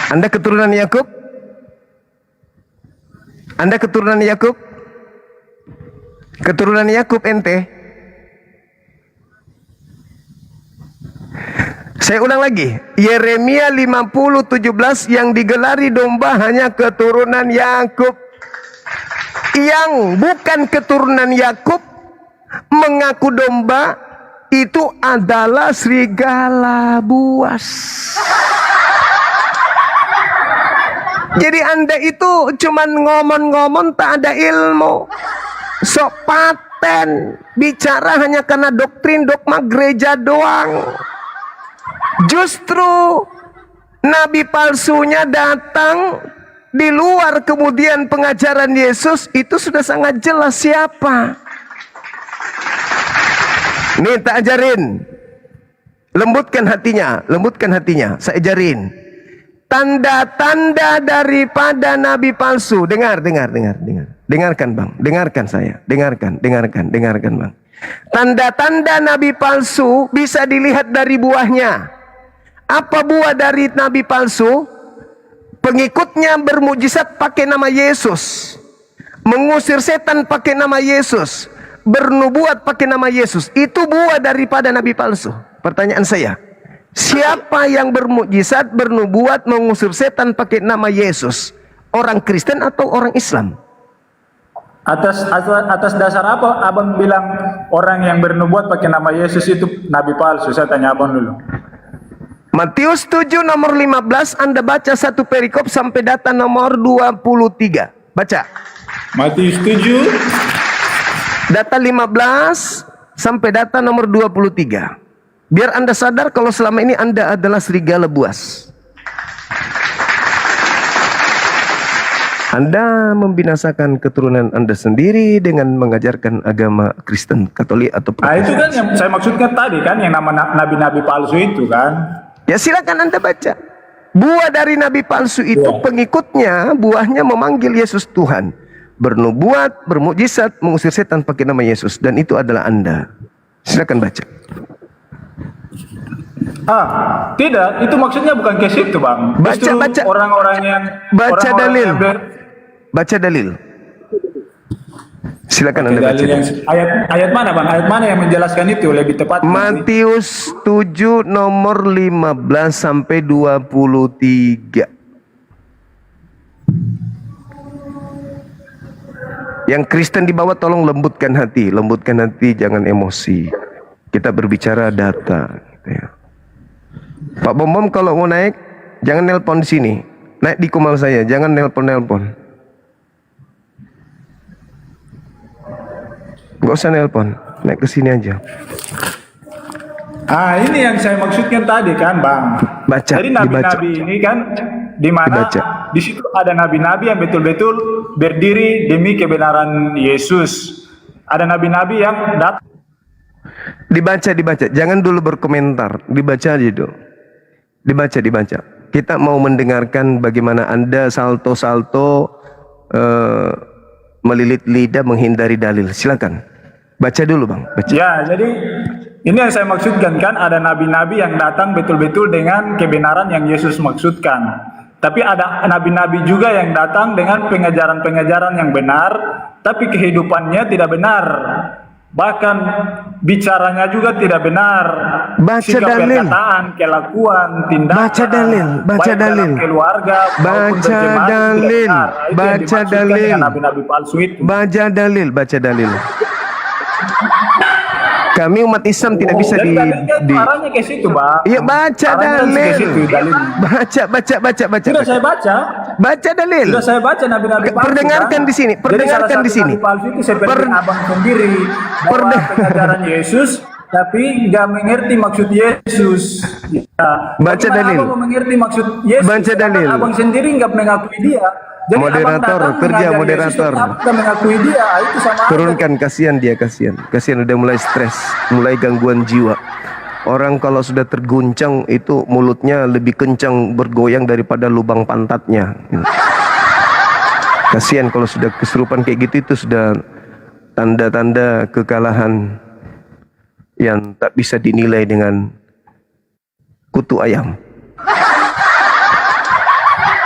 Anda keturunan Yakub? Anda keturunan Yakub? Keturunan Yakub ente? Saya ulang lagi. Yeremia 50:17 yang digelari domba hanya keturunan Yakub. Yang bukan keturunan Yakub mengaku domba itu adalah serigala buas. Jadi Anda itu cuman ngomong-ngomong tak ada ilmu. Sok paten, bicara hanya karena doktrin dogma gereja doang. Justru nabi palsunya datang di luar kemudian pengajaran Yesus itu sudah sangat jelas siapa. Nih tak ajarin. Lembutkan hatinya, saya ajarin. Tanda-tanda daripada nabi palsu. Dengarkan Bang, dengarkan saya. Dengarkan Bang. Tanda-tanda nabi palsu bisa dilihat dari buahnya. Apa buah dari nabi palsu? Pengikutnya bermujizat pakai nama Yesus, mengusir setan pakai nama Yesus, bernubuat pakai nama Yesus. Itu buah daripada nabi palsu. Pertanyaan saya, siapa yang bermujizat, bernubuat, mengusir setan pakai nama Yesus? Orang Kristen atau orang Islam?
Atas dasar apa abang bilang orang yang bernubuat pakai nama Yesus itu nabi palsu? Saya tanya abang dulu.
Matius 7 nomor 15, Anda baca satu perikop sampai data nomor 23. Baca.
Matius 7
Data 15 sampai data nomor 23. Biar Anda sadar kalau selama ini Anda adalah serigala buas. Anda membinasakan keturunan Anda sendiri dengan mengajarkan agama Kristen, Katolik atau Protestan.
itu kan yang saya maksudkan tadi kan, yang nama nabi-nabi palsu itu kan.
Ya silakan Anda baca. Buah dari nabi palsu itu pengikutnya, buahnya memanggil Yesus Tuhan, bernubuat, bermukjizat, mengusir setan pakai nama Yesus, dan itu adalah Anda. Silakan baca.
Tidak, itu maksudnya bukan ke situ, Bang. Justru
Baca.
Orang-orang yang
Baca
orang-orang
dalil.
yang
Baca dalil. Silakan Anda baca.
dalil yang ayat mana, Bang? Ayat mana yang menjelaskan itu lebih tepat?
Matius 7 nomor 15 sampai 23. Yang Kristen di bawah tolong lembutkan hati, jangan emosi. Kita berbicara data, gitu ya. Pak Bom kalau mau naik jangan nelpon di sini. Naik di kumal saya, jangan nelpon. Gak usah nelpon, naik ke sini aja.
Ini yang saya maksudkan tadi kan, Bang.
Baca,
Jadi nabi-nabi ini kan di mana
Dibaca.
di situ ada nabi-nabi yang betul-betul berdiri demi kebenaran Yesus. Ada nabi-nabi yang datang.
Dibaca. Jangan dulu berkomentar. Dibaca aja dulu. Dibaca. Kita mau mendengarkan bagaimana Anda salto-salto melilit lidah menghindari dalil. Silakan. Baca dulu, Bang. Baca.
Ya, jadi ini yang saya maksudkan kan, ada nabi-nabi yang datang betul-betul dengan kebenaran yang Yesus maksudkan. Tapi ada nabi-nabi juga yang datang dengan pengajaran-pengajaran yang benar, tapi kehidupannya tidak benar. Bahkan bicaranya juga tidak benar.
Baca
Sikap
dalil.
perkataan, kelakuan, tindakan.
Baca dalil.
baik dalam keluarga maupun
Baca
berjemaat tidak
dalil.
benar. Itu yang
Baca
dimaksudkan
dalil.
dengan nabi-nabi palsu itu.
Baca dalil. Kami umat Islam tidak bisa
Jadi dalilnya arahnya ke situ, Bang.
Iya, baca
Arahnya ke
dalil.
situ, dalilnya.
Baca.
Sudah saya baca.
Baca dalil.
Sudah saya baca nabi-nabi palsu.
Perdengarkan
kan?
di sini,
Jadi
perdengarkan
salah
di
satu
sini.
nabi palsu itu seperti abang sendiri bawa pengajaran Yesus, tapi nggak mengerti maksud Yesus. Ya.
Baca
Bagaimana
dalil.
abang mengerti maksud Yesus?
Baca
Sedangkan
dalil.
Abang sendiri nggak mengakui dia. Jadi
Moderator,
abang datang
kerja
mengajar
moderator.
Yesus, tapi nggak mengakui dia. Itu sama aja.
Turunkan, kasihan dia, kasihan udah mulai stres, mulai gangguan jiwa. Orang kalau sudah terguncang itu mulutnya lebih kencang bergoyang daripada lubang pantatnya. Kasihan kalau sudah kesurupan kayak gitu, itu sudah tanda-tanda kekalahan yang tak bisa dinilai dengan kutu ayam.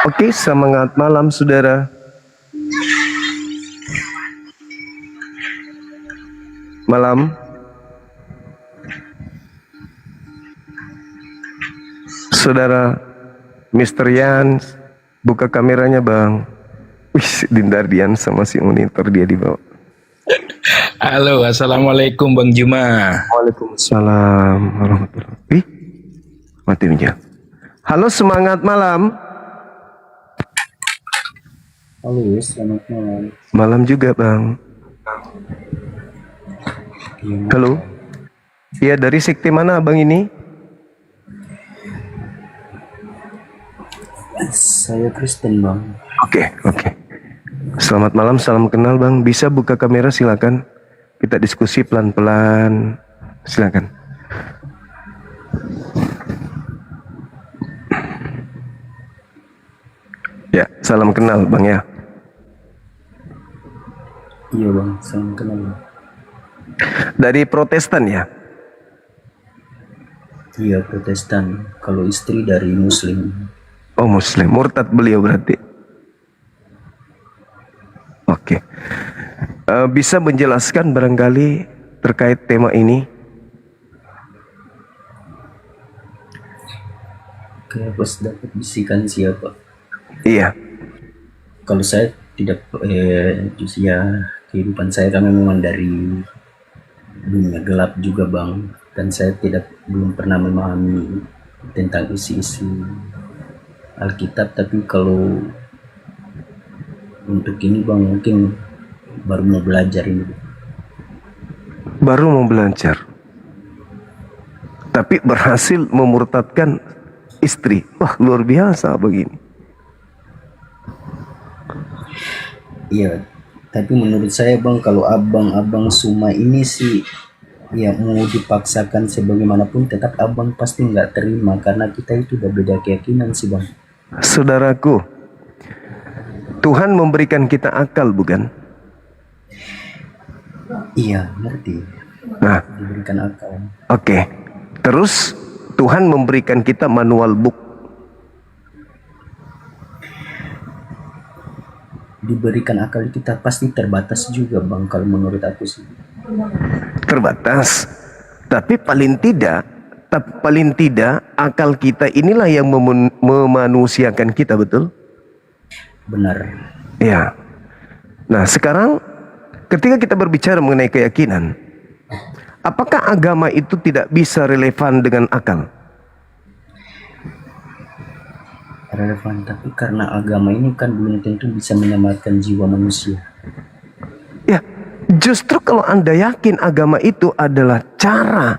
Oke, semangat malam saudara. Malam. Saudara Mr. Yan, buka kameranya, Bang. Wih, Dindardian sama si monitor dia di bawah.
Halo, assalamualaikum Bang Juma.
Waalaikumsalam warahmatullahi wabarakatuh. Ih, mati aja. Halo, semangat malam.
Halo, selamat malam.
Malam juga, Bang. Halo. Iya, dari sekte mana Abang ini?
Saya Kristen, Bang.
Oke. Selamat malam, salam kenal, Bang. Bisa buka kamera, silakan. Kita diskusi pelan-pelan. Silakan. Ya, salam kenal, Bang ya.
Iya, Bang. Salam kenal.
Dari Protestan ya?
Iya, Protestan. Kalau istri dari Muslim.
Oh Muslim, murtad beliau berarti. Oke. Bisa menjelaskan barangkali terkait tema ini?
Kayak pas dapat bisikan siapa?
Iya.
Kalau saya tidak, ya kehidupan saya kan memang dari dunia gelap juga bang, dan saya belum pernah memahami tentang isi-isi Alkitab. Tapi kalau untuk ini bang, mungkin baru mau belajar ini.
Baru mau belajar. Tapi berhasil memurtadkan istri. Wah, luar biasa begini.
Iya, tapi menurut saya bang, kalau abang-abang semua ini sih, ya mau dipaksakan sebagaimanapun tetap abang pasti nggak terima, karena kita itu udah beda keyakinan sih bang.
Saudaraku, Tuhan memberikan kita akal, bukan?
Iya, ngerti.
Nah,
Diberikan akal.
oke. Terus Tuhan memberikan kita manual book.
Diberikan akal kita pasti terbatas juga bang, kalau menurut aku sih.
Terbatas. Tapi paling tidak akal kita inilah yang memanusiakan kita, betul?
Benar.
Ya. Nah, sekarang ketika kita berbicara mengenai keyakinan, apakah agama itu tidak bisa relevan dengan akal?
Relevan, tapi karena agama ini kan belum tentu bisa menyelamatkan jiwa manusia.
Ya, justru kalau Anda yakin agama itu adalah cara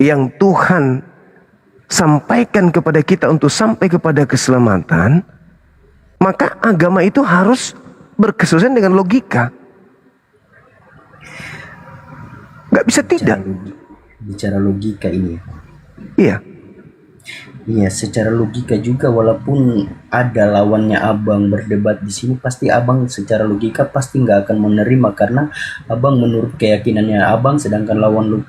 yang Tuhan sampaikan kepada kita untuk sampai kepada keselamatan, maka agama itu harus berkesesuaian dengan logika. Gak bisa tidak.
Bicara logika ini.
Iya.
Iya, secara logika juga, walaupun ada lawannya abang berdebat di sini, pasti abang secara logika pasti nggak akan menerima, karena abang menurut keyakinannya abang, sedangkan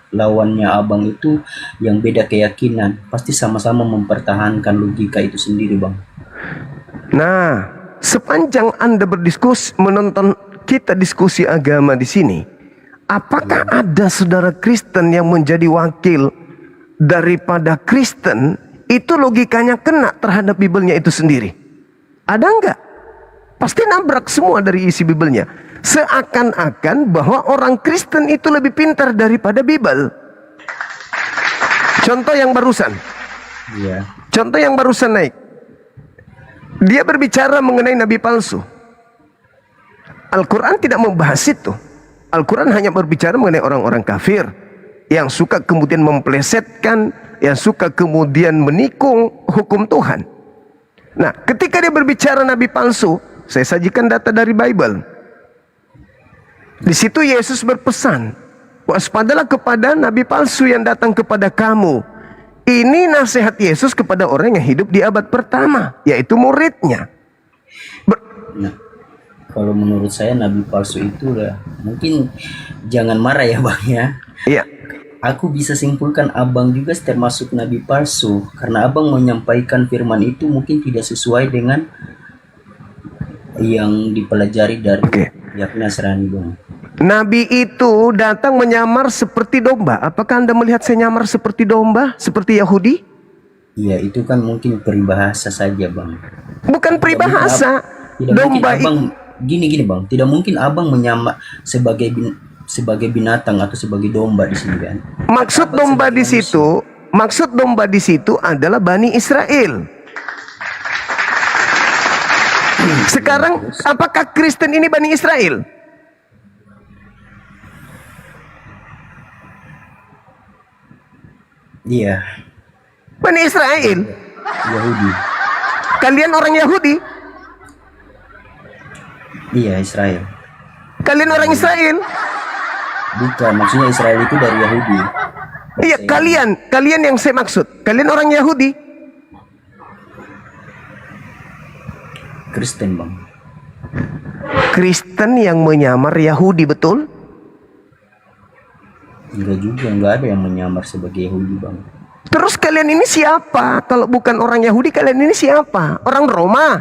lawannya abang itu yang beda keyakinan, pasti sama-sama mempertahankan logika itu sendiri bang.
Nah, sepanjang Anda berdiskusi, menonton kita diskusi agama di sini, apakah ada saudara Kristen yang menjadi wakil daripada Kristen itu logikanya kena terhadap Bibelnya itu sendiri? Ada enggak? Pasti nabrak semua dari isi Bibelnya. Seakan-akan bahwa orang Kristen itu lebih pintar daripada Bibel. Contoh yang barusan.
Iya.
Contoh yang barusan naik. Dia berbicara mengenai nabi palsu. Al-Quran tidak membahas itu. Al-Quran hanya berbicara mengenai orang-orang kafir yang suka kemudian memplesetkan, yang suka kemudian menikung hukum Tuhan. Nah, ketika dia berbicara nabi palsu, saya sajikan data dari Bible. Di situ Yesus berpesan, waspadalah kepada nabi palsu yang datang kepada kamu. Ini nasihat Yesus kepada orang yang hidup di abad pertama, yaitu muridnya.
Nah, kalau menurut saya nabi palsu itu lah, mungkin jangan marah ya bang ya.
Iya.
Aku bisa simpulkan abang juga termasuk nabi palsu, karena abang menyampaikan firman itu mungkin tidak sesuai dengan yang dipelajari dari pihak Nasrani bang.
Nabi itu datang menyamar seperti domba. Apakah Anda melihat saya nyamar seperti domba, seperti Yahudi?
Iya, itu kan mungkin peribahasa saja bang.
Bukan peribahasa.
Domba
Domba
gini bang, tidak mungkin abang menyamar sebagai binatang atau sebagai domba di sini kan.
Maksud domba di situ adalah Bani Israel. Sekarang apakah Kristen ini Bani Israel?
Iya.
Bani Israel.
Yahudi.
Kalian orang Yahudi?
Iya, Israel.
Kalian orang Israel?
Bukan, maksudnya Israel itu dari Yahudi.
Iya, kalian yang saya maksud. Kalian orang Yahudi?
Kristen bang.
Kristen yang menyamar Yahudi, betul?
Enggak juga, enggak ada yang menyamar sebagai Yahudi bang.
Terus kalian ini siapa? Kalau bukan orang Yahudi, kalian ini siapa? Orang Roma?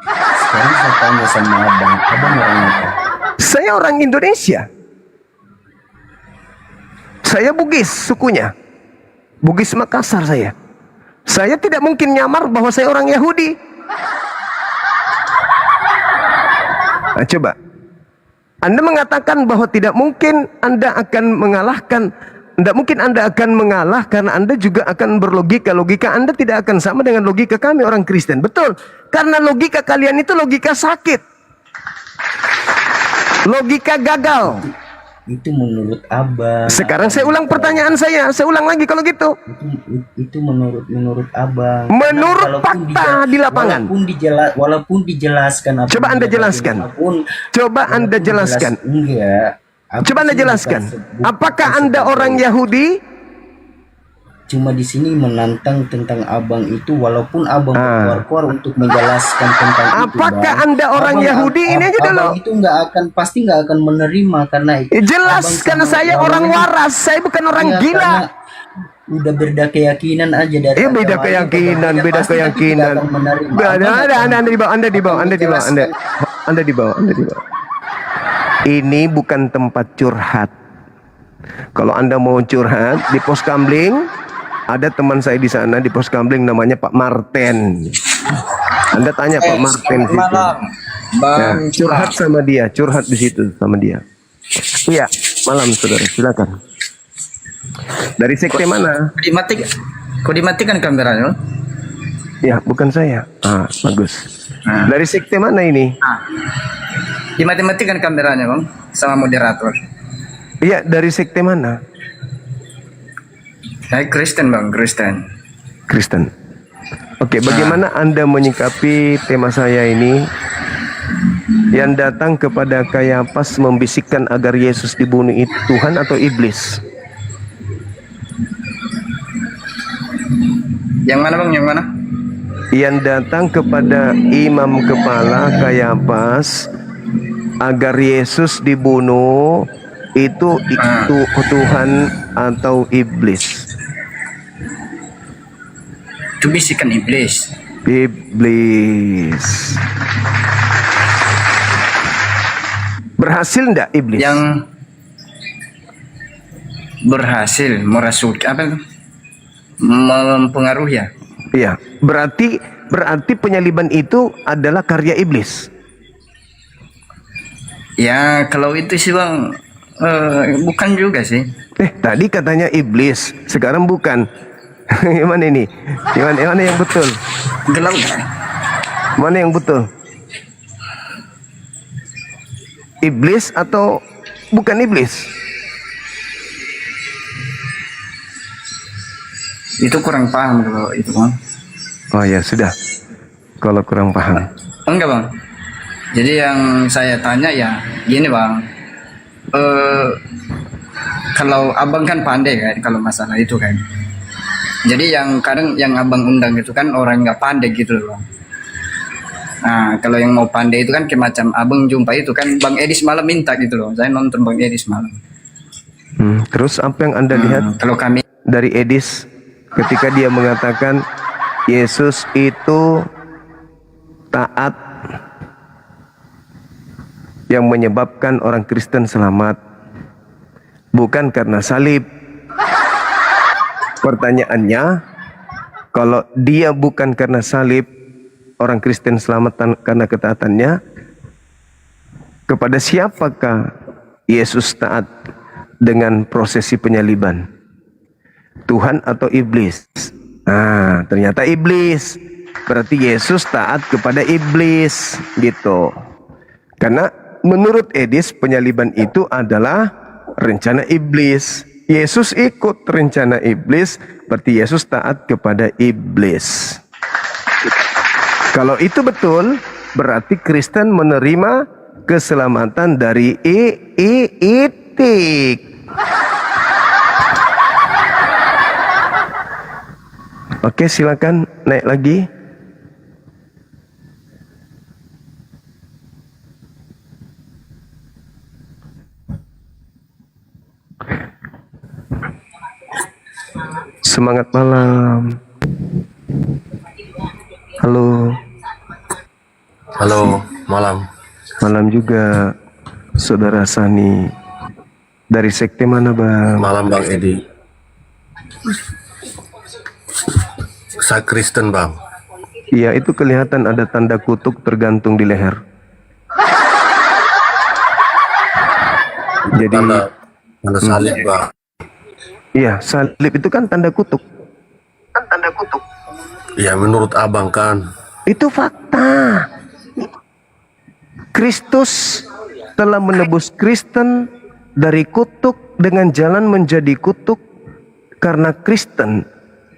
Sekarang saya tanya sama abang, abang orang apa?
Saya orang Indonesia. Saya Bugis sukunya. Bugis Makassar saya. Saya tidak mungkin nyamar bahwa saya orang Yahudi. Nah, coba. Anda mengatakan bahwa tidak mungkin Anda akan mengalahkan. Tidak mungkin Anda akan mengalah karena Anda juga akan berlogika. Logika Anda tidak akan sama dengan logika kami orang Kristen. Betul. Karena logika kalian itu logika sakit. Logika gagal.
Itu menurut abang.
Sekarang saya ulang pertanyaan saya. Saya ulang lagi kalau gitu.
Itu menurut abang.
Menurut
Karena
fakta di lapangan.
Walaupun dijelaskan.
Coba Anda jelaskan. Coba Anda jelaskan.
Enggak.
Coba Anda jelaskan. Apakah Anda orang Yahudi?
Cuma di sini menantang tentang abang itu, walaupun abang keluar-keluar untuk menjelaskan tentang itu.
Apakah
Bang.
Anda orang Yahudi? Ini aja dulu.
Abang itu pasti nggak akan menerima karena
Jelas, karena saya orang waras. Saya bukan orang gila.
Udah beda keyakinan aja dari
Beda keyakinan, beda keyakinan. Anda dibawa. Ini bukan tempat curhat. Kalau Anda mau curhat di Pos Kamling, ada teman saya di sana di Pos Kamling namanya Pak Marten. Anda tanya Pak Marten situ. Ya, curhat sama dia, curhat di situ sama dia. Iya, malam saudara, silakan. Dari sekte mana?
Kok dimatikan kameranya?
Ya, bukan saya. Bagus. Dari sekte mana ini?
Dimatikan kameranya, Bang, sama moderator.
Iya, dari sekte mana?
Saya Kristen, Bang, Kristen.
Kristen. Oke, bagaimana Anda menyikapi tema saya ini yang datang kepada Kayafas membisikkan agar Yesus dibunuh itu Tuhan atau iblis?
Yang mana, Bang? Yang mana?
Yang datang kepada imam kepala Kayafas agar Yesus dibunuh itu Tuhan atau iblis?
Itu bisikan iblis.
Iblis. Berhasil enggak iblis?
Yang berhasil merasuki apa? Mempengaruhi ya?
Iya, berarti penyaliban itu adalah karya iblis.
Ya, kalau itu sih, Bang, bukan juga sih.
Tadi katanya iblis, sekarang bukan. Gimana ini? Gimana yang betul?
Gelap.
Mana yang betul? Iblis atau bukan iblis?
Itu kurang paham kalau itu, Bang.
Oh ya sudah. Kalau kurang paham.
Enggak, Bang. Jadi yang saya tanya ya gini, Bang. Kalau abang kan pandai kan kalau masalah itu kan. Jadi yang kadang yang abang undang itu kan orang nggak pandai gitu loh, Bang. Nah, kalau yang mau pandai itu kan kayak macam abang jumpa itu kan Bang Edis malam minta gitu loh. Saya nonton Bang Edis malam.
Terus apa yang Anda lihat
kalau kami
dari Edis ketika dia mengatakan Yesus itu taat yang menyebabkan orang Kristen selamat bukan karena salib. Pertanyaannya, kalau dia bukan karena salib, orang Kristen selamat karena ketaatannya, kepada siapakah Yesus taat dengan prosesi penyaliban? Tuhan atau iblis? Ternyata iblis. Berarti Yesus taat kepada iblis, gitu. Karena menurut Edis penyaliban itu adalah rencana iblis. Yesus ikut rencana iblis, berarti Yesus taat kepada iblis. Kalau itu betul, berarti Kristen menerima keselamatan dari itik. Oke, silakan naik lagi. Semangat malam. Halo.
Halo, malam.
Malam juga, Saudara Sani. Dari sekte mana, Bang?
Malam, Bang Edi. Saya Kristen, Bang.
Iya, itu kelihatan ada tanda kutuk tergantung di leher. Jadi,
Tanda salib, Bang.
iya, salib itu kan tanda kutuk.
Ya, menurut Abang kan.
Itu fakta. Kristus telah menebus Kristen dari kutuk dengan jalan menjadi kutuk karena Kristen.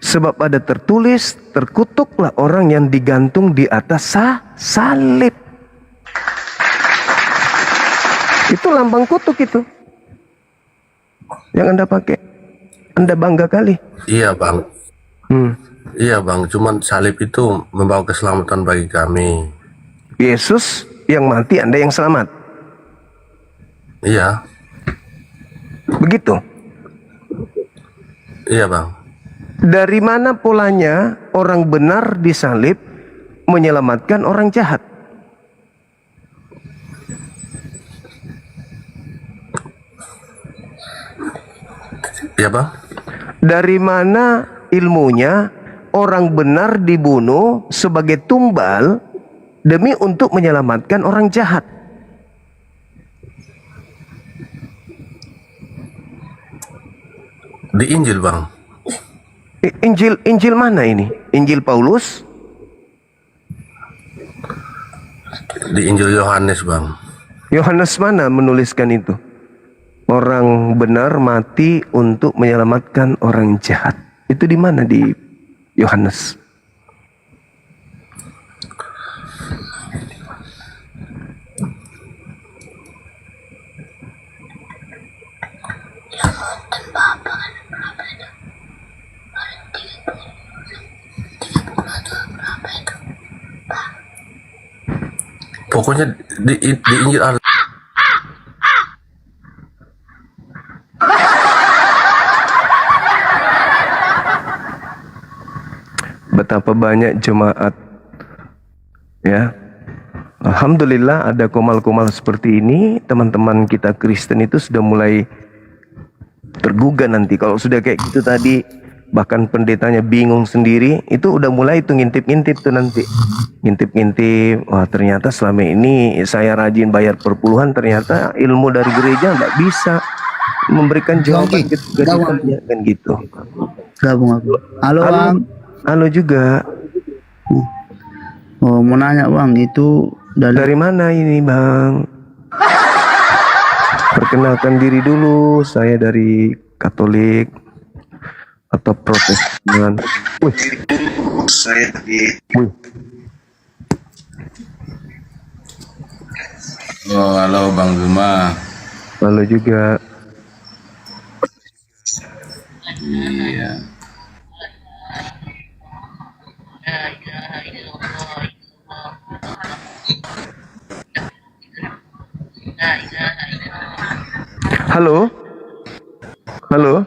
Sebab ada tertulis, terkutuklah orang yang digantung di atas salib. Itu lambang kutuk itu. Yang Anda pakai. Anda bangga kali.
Iya, Bang. Iya, Bang. Cuman salib itu membawa keselamatan bagi kami.
Yesus yang mati, Anda yang selamat.
Iya.
Begitu.
Iya, Bang.
Dari mana polanya orang benar disalib menyelamatkan orang jahat?
Iya, Bang.
Dari mana ilmunya orang benar dibunuh sebagai tumbal demi untuk menyelamatkan orang jahat?
Di Injil, Bang.
Injil mana ini? Injil Paulus?
Di Injil Yohanes, Bang.
Yohanes mana menuliskan itu? Orang benar mati untuk menyelamatkan orang jahat. Itu di mana di Yohanes?
Pokoknya di Injil ada.
Betapa banyak jemaat, ya. Alhamdulillah ada komal-komal seperti ini. Teman-teman kita Kristen itu sudah mulai tergugah nanti. Kalau sudah kayak gitu tadi, bahkan pendetanya bingung sendiri, itu udah mulai itu ngintip-ngintip tuh nanti. Ngintip-ngintip, wah ternyata selama ini saya rajin bayar perpuluhan, ternyata ilmu dari gereja nggak bisa memberikan jawaban ketika ditanyakan gitu.
Gabung aku. Halo, Bang.
Halo juga.
Oh, mau nanya, Bang, itu
Dari mana ini, Bang? Perkenalkan diri dulu, saya dari Katolik atau Protestan. Wih.
Saya di
Wih.
Oh, halo Bang Zuma.
Halo juga.
Iya.
Halo. Halo.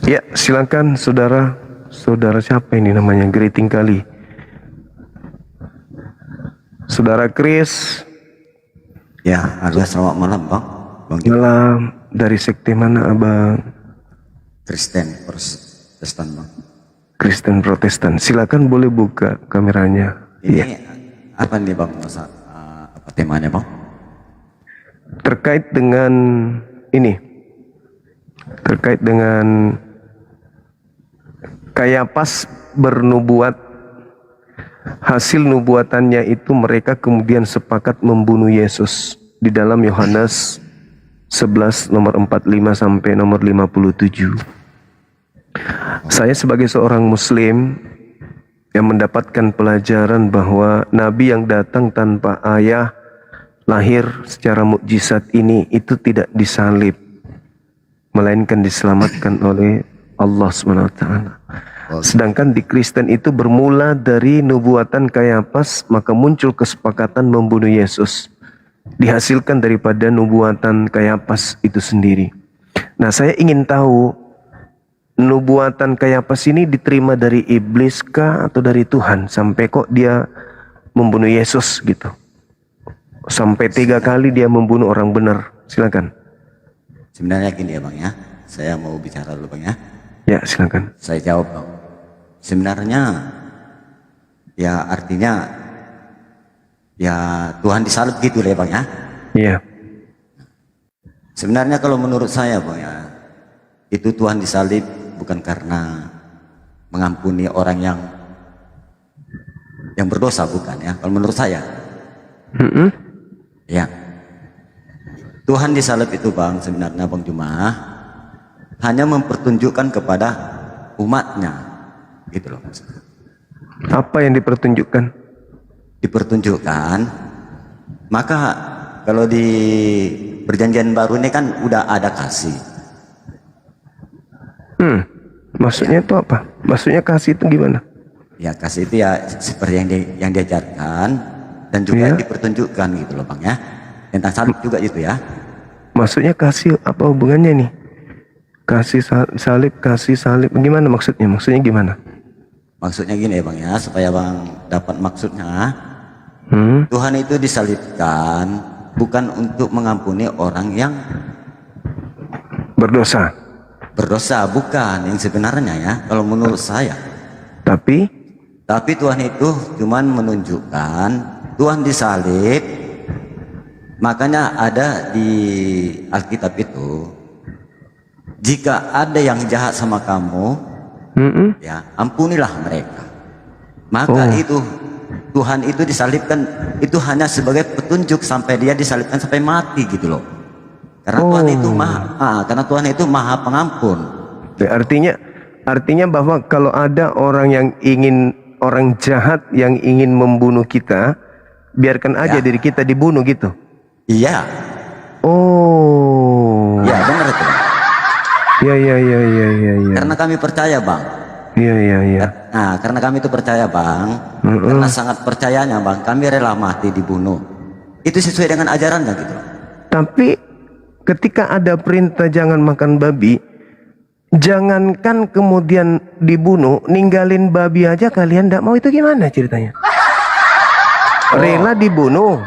Ya, silakan saudara. Saudara siapa ini namanya? Greeting kali. Saudara Chris.
Ya, halo, selamat malam, Bang.
Malam. Dari sekte mana, Abang?
Kristen Protestan, Bang.
Kristen Protestan. Silakan boleh buka kameranya.
Ini
Iya.
apa nih, Bang? Apa temanya, Bang?
Terkait dengan ini. Terkait dengan Kayapas bernubuat, hasil nubuatannya itu mereka kemudian sepakat membunuh Yesus di dalam Yohanes 11 nomor 45 sampai nomor 57. Saya sebagai seorang muslim yang mendapatkan pelajaran bahwa nabi yang datang tanpa ayah, lahir secara mukjizat ini itu tidak disalib, melainkan diselamatkan oleh Allah SWT. Sedangkan di Kristen itu bermula dari nubuatan Kayafas, maka muncul kesepakatan membunuh Yesus. Dihasilkan daripada nubuatan Kayafas itu sendiri. Nah, saya ingin tahu, nubuatan Kayafas ini diterima dari iblis kah atau dari Tuhan? Sampai kok dia membunuh Yesus gitu. Sampai 3 kali dia membunuh orang benar. Silakan.
Sebenarnya gini ya Bang ya, saya mau bicara dulu Bang ya.
Ya, silakan.
Saya jawab Bang. Sebenarnya ya artinya ya Tuhan disalib gitu ya Bang ya.
Iya.
Sebenarnya kalau menurut saya Bang ya, itu Tuhan disalib bukan karena mengampuni orang yang berdosa, bukan ya. Kalau menurut saya. Ya. Tuhan disalib itu Bang, sebenarnya Bang Juma hanya mempertunjukkan kepada umatnya. Gitu loh.
Apa yang dipertunjukkan?
Dipertunjukkan, maka kalau di perjanjian baru ini kan udah ada kasih.
Maksudnya itu apa? Maksudnya kasih itu gimana?
Ya kasih itu ya seperti yang diajarkan dan juga dipertunjukkan gitu loh Bang ya. Tentang salib juga itu ya.
Maksudnya kasih apa hubungannya nih? Kasih salib gimana maksudnya? Maksudnya gimana?
Maksudnya gini ya Bang ya, supaya Bang dapat maksudnya. Tuhan itu disalibkan bukan untuk mengampuni orang yang
berdosa.
Berdosa bukan yang sebenarnya ya, kalau menurut saya.
Tapi
Tuhan itu cuman menunjukkan Tuhan disalib. Makanya ada di Alkitab itu, jika ada yang jahat sama kamu, ya ampunilah mereka. Maka itu Tuhan itu disalibkan itu hanya sebagai petunjuk sampai dia disalibkan sampai mati gitu loh. Karena Tuhan itu maha pengampun.
Artinya bahwa kalau ada orang jahat yang ingin membunuh kita, biarkan aja diri kita dibunuh gitu.
Iya. Ya benar itu.
Iya.
Karena kami percaya Bang.
Iya.
Nah, karena kami itu percaya Bang, karena sangat percayanya Bang, kami rela mati dibunuh. Itu sesuai dengan ajarannya gitu.
Tapi ketika ada perintah jangan makan babi, jangankan kemudian dibunuh, ninggalin babi aja kalian tidak mau, itu gimana ceritanya? Rela dibunuh.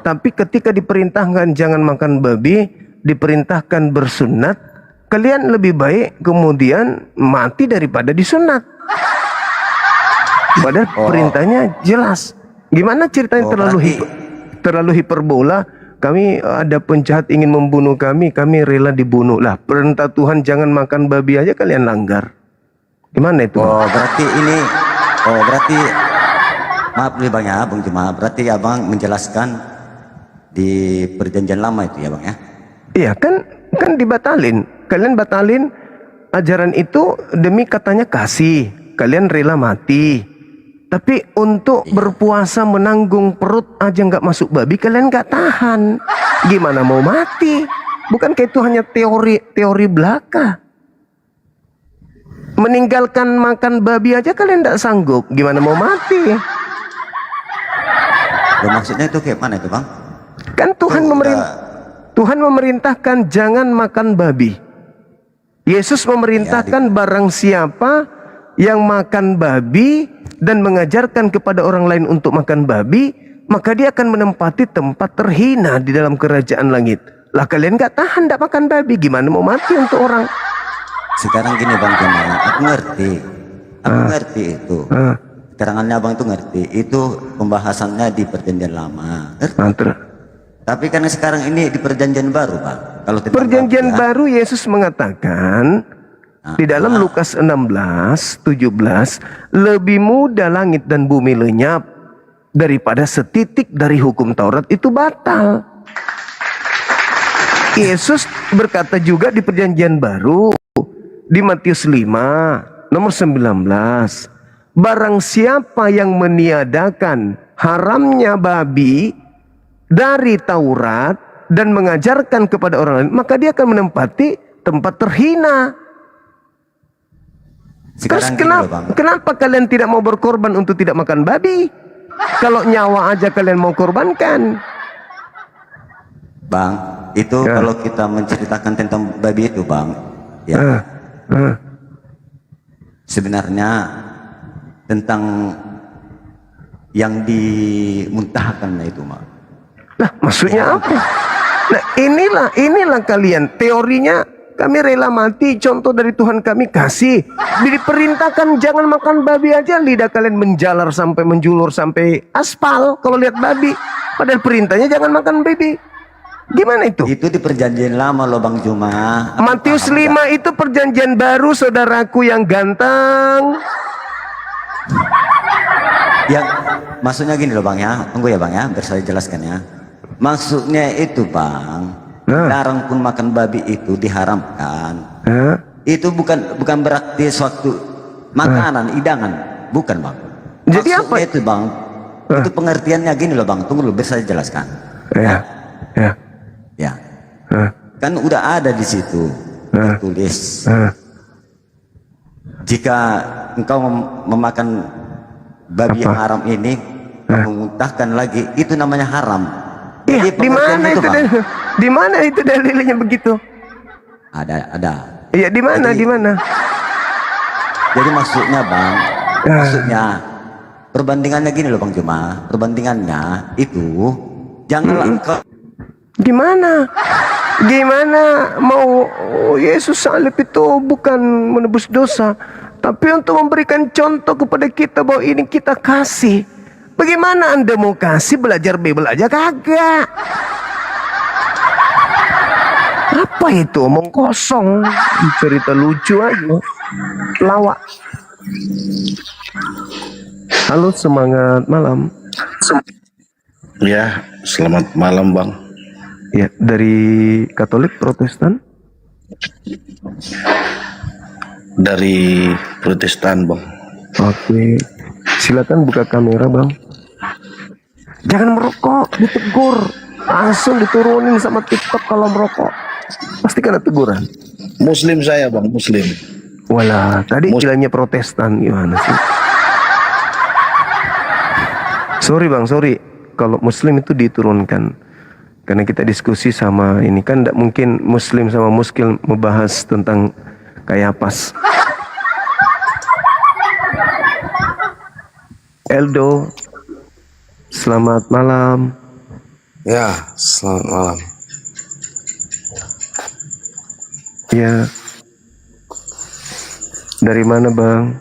Tapi ketika diperintahkan jangan makan babi, diperintahkan bersunat, kalian lebih baik kemudian mati daripada disunat. Padahal perintahnya jelas. Gimana ceritanya terlalu hiperbola? Kami ada penjahat ingin membunuh kami rela dibunuh. Lah perintah Tuhan jangan makan babi aja kalian langgar. Gimana itu?
Berarti maaf nih Bang ya, Bang Juma, berarti Abang menjelaskan di perjanjian lama itu ya Bang ya?
Iya kan dibatalin. Kalian batalin ajaran itu demi katanya kasih. Kalian rela mati. Tapi untuk berpuasa menanggung perut aja nggak masuk babi, kalian nggak tahan. Gimana mau mati? Bukankah itu hanya teori belaka? Meninggalkan makan babi aja kalian nggak sanggup. Gimana mau mati?
Maksudnya itu kayak mana itu Bang?
Kan Tuhan memerintahkan jangan makan babi. Yesus memerintahkan barang siapa yang makan babi dan mengajarkan kepada orang lain untuk makan babi, maka dia akan menempati tempat terhina di dalam kerajaan langit. Lah kalian gak tahan gak makan babi, gimana mau mati untuk orang?
Sekarang gini Bang Juma, aku ngerti itu. Keterangannya Abang itu ngerti. Itu pembahasannya di perjanjian lama. Tapi karena sekarang ini di perjanjian baru Bang. Kalau
perjanjian baru Yesus mengatakan di dalam Lukas 16:17, lebih mudah langit dan bumi lenyap daripada setitik dari hukum Taurat itu batal. Yesus berkata juga di perjanjian baru di Matius 5 nomor 19, barang siapa yang meniadakan haramnya babi dari Taurat dan mengajarkan kepada orang lain, maka dia akan menempati tempat terhina. Terus
Sekarang gini loh, Bang.
kenapa kalian tidak mau berkorban untuk tidak makan babi? Kalau nyawa aja kalian mau korbankan.
Bang, itu kalau kita menceritakan tentang babi itu, Bang, ya. Sebenarnya tentang yang dimuntahkan itu, Bang.
Nah, maksudnya apa? Nah, inilah kalian teorinya. Kami rela mati, contoh dari Tuhan kami kasih. Diperintahkan jangan makan babi aja, lidah kalian menjalar sampai menjulur sampai aspal kalau lihat babi. Padahal perintahnya jangan makan babi. Gimana itu?
Itu di perjanjian lama loh, Bang Juma.
Matius 5 itu perjanjian baru, saudaraku yang ganteng.
Yang maksudnya gini loh, Bang ya. Tunggu ya, Bang ya, biar saya jelaskan ya. Maksudnya itu, Bang, larang pun makan babi itu diharamkan. Itu bukan berarti suatu makanan, hidangan, bukan, Bang.
Jadi
maksudnya
apa
itu, Bang? Itu pengertiannya gini loh, Bang. Tunggu dulu, biar saya jelaskan. Ya. Kan udah ada di situ tertulis. Jika engkau memakan babi yang haram ini, memuntahkan lagi, itu namanya haram.
Iya, di mana itu? Di mana itu dalilnya begitu?
Ada.
Iya, di mana? Di mana?
Jadi maksudnya, Bang, maksudnya perbandingannya gini loh, Bang Juma. Perbandingannya itu janganlah engkau.
Gimana mau Yesus salib itu bukan menebus dosa, tapi untuk memberikan contoh kepada kita bahwa ini kita kasih. Bagaimana Anda mau kasih belajar Bible aja kagak? Apa itu omong kosong, cerita lucu aja, lawak. Halo, semangat malam.
Ya, selamat malam, Bang.
Ya, dari Katolik Protestan?
Dari Protestan, Bang.
Oke, silakan buka kamera, Bang. Jangan merokok, ditegur. Langsung diturunin sama TikTok kalau merokok. Pasti kena teguran.
Muslim saya, Bang, Muslim.
Walah, tadi bilangnya Protestan, gimana sih? Sorry, Bang, sorry. Kalau Muslim itu diturunkan. Karena kita diskusi sama ini kan tidak mungkin Muslim sama Muskil membahas tentang Kayapas. Eldo, selamat malam.
Ya, selamat malam.
Ya. Dari mana, Bang?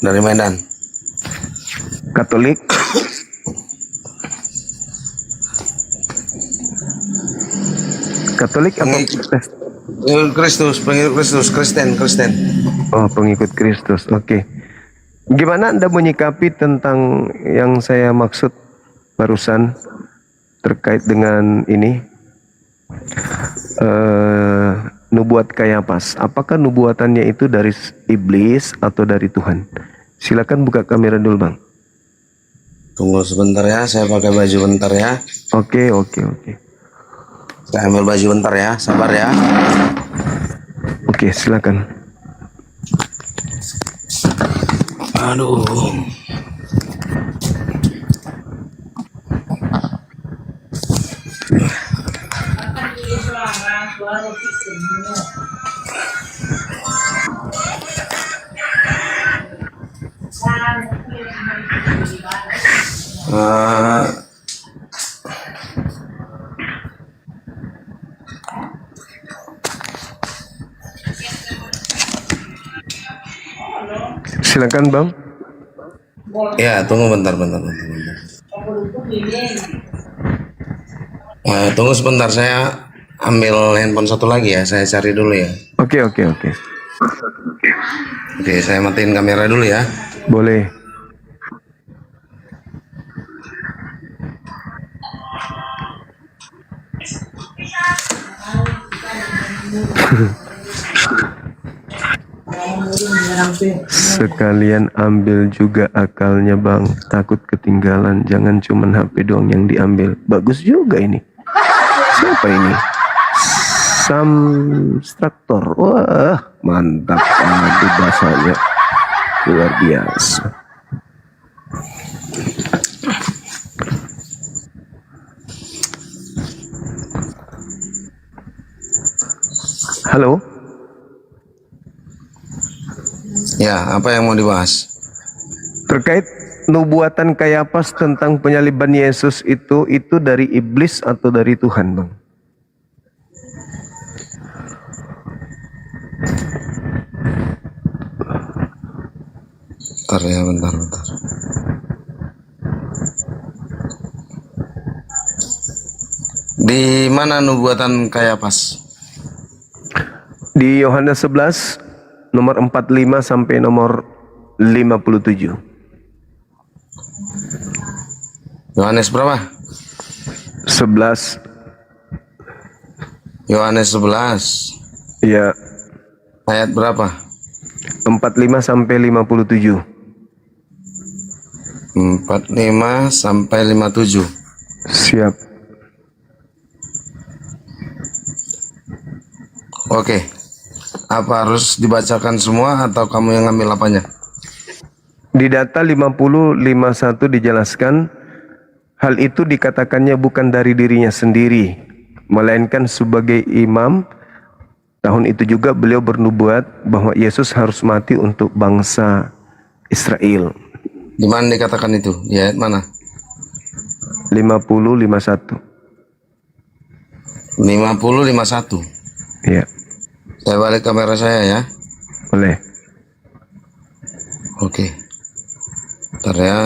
Dari Medan.
Katolik? Katolik apa Protestan?
Pengikut Kristus, Kristen.
Oh, pengikut Kristus. Oke. Gimana Anda menyikapi tentang yang saya maksud barusan terkait dengan ini? Nubuat Kayapas. Apakah nubuatannya itu dari iblis atau dari Tuhan? Silakan buka kamera dulu, Bang.
Tunggu sebentar ya, saya pakai baju bentar ya.
Oke.
Saya ambil baju bentar ya, sabar ya.
Oke, silakan.
Aduh.
Silakan, Bang.
Ya, tunggu bentar. Tunggu sebentar, saya ambil handphone satu lagi ya, saya cari dulu ya.
Oke.
Oke, saya matiin kamera dulu ya.
Boleh. Sekalian ambil juga akalnya, Bang. Takut ketinggalan. Jangan cuman HP doang yang diambil. Bagus juga ini. Siapa ini? Samstraktor. Wah, mantap. Aduh, bahasanya luar biasa. Halo.
Ya, apa yang mau dibahas?
Terkait nubuatan Kayapas tentang penyaliban Yesus itu dari iblis atau dari Tuhan, Bang?
Bentar ya, bentar. Di mana nubuatan Kayapas?
Di Yohanes 11 nomor 45 sampai nomor 57.
Yohanes berapa?
11.
Yohanes 11.
Iya.
Ayat berapa?
45 sampai 57.
45 sampai 57.
Siap.
Oke. Apa harus dibacakan semua atau kamu yang ngambil apanya?
Di data 50:51 dijelaskan, hal itu dikatakannya bukan dari dirinya sendiri, melainkan sebagai imam. Tahun itu juga beliau bernubuat bahwa Yesus harus mati untuk bangsa Israel.
Di mana dikatakan itu? Di ayat mana?
50:51.
50:51.
Iya.
Saya balik kamera saya ya.
Boleh.
Oke. Bentar ya.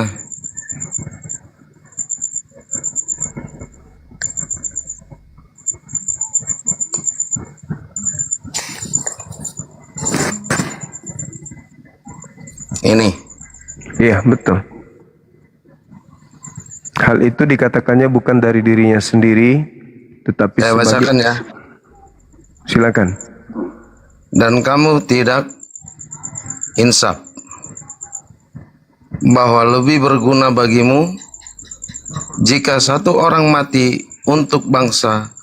Ini.
Iya, betul. Hal itu dikatakannya bukan dari dirinya sendiri, tetapi
Saya
sebagai...
bacakan ya.
Silakan.
Dan kamu tidak insaf bahwa lebih berguna bagimu jika satu orang mati untuk bangsa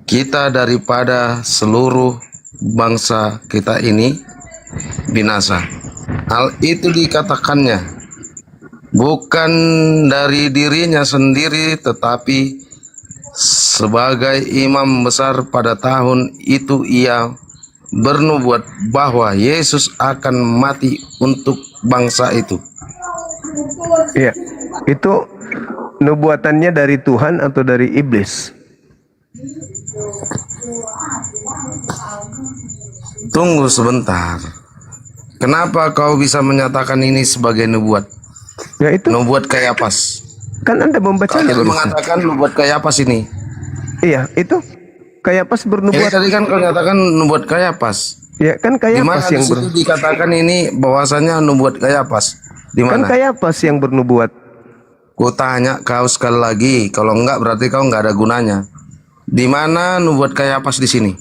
kita daripada seluruh bangsa kita ini binasa. Hal itu dikatakannya bukan dari dirinya sendiri, tetapi sebagai imam besar pada tahun itu ia bernubuat bahwa Yesus akan mati untuk bangsa itu.
Iya, itu nubuatannya dari Tuhan atau dari iblis?
Tunggu sebentar. Kenapa kau bisa menyatakan ini sebagai nubuat?
Ya itu.
Nubuat Kayapas.
Kan Anda membacanya
Kau
barusan.
mengatakan nubuat Kayapas ini.
Iya, itu Kayapas
Ini
bernubuat.
tadi kan kau nyatakan nubuat Kayapas.
Ya kan
Di mana
Kayapas
di
yang
situ dikatakan ini bahwasanya nubuat Kayapas? Di
kan
mana?
Kayapas yang bernubuat.
Ku tanya kau sekali lagi. Kalau enggak berarti kau enggak ada gunanya. Di mana nubuat Kayapas di sini?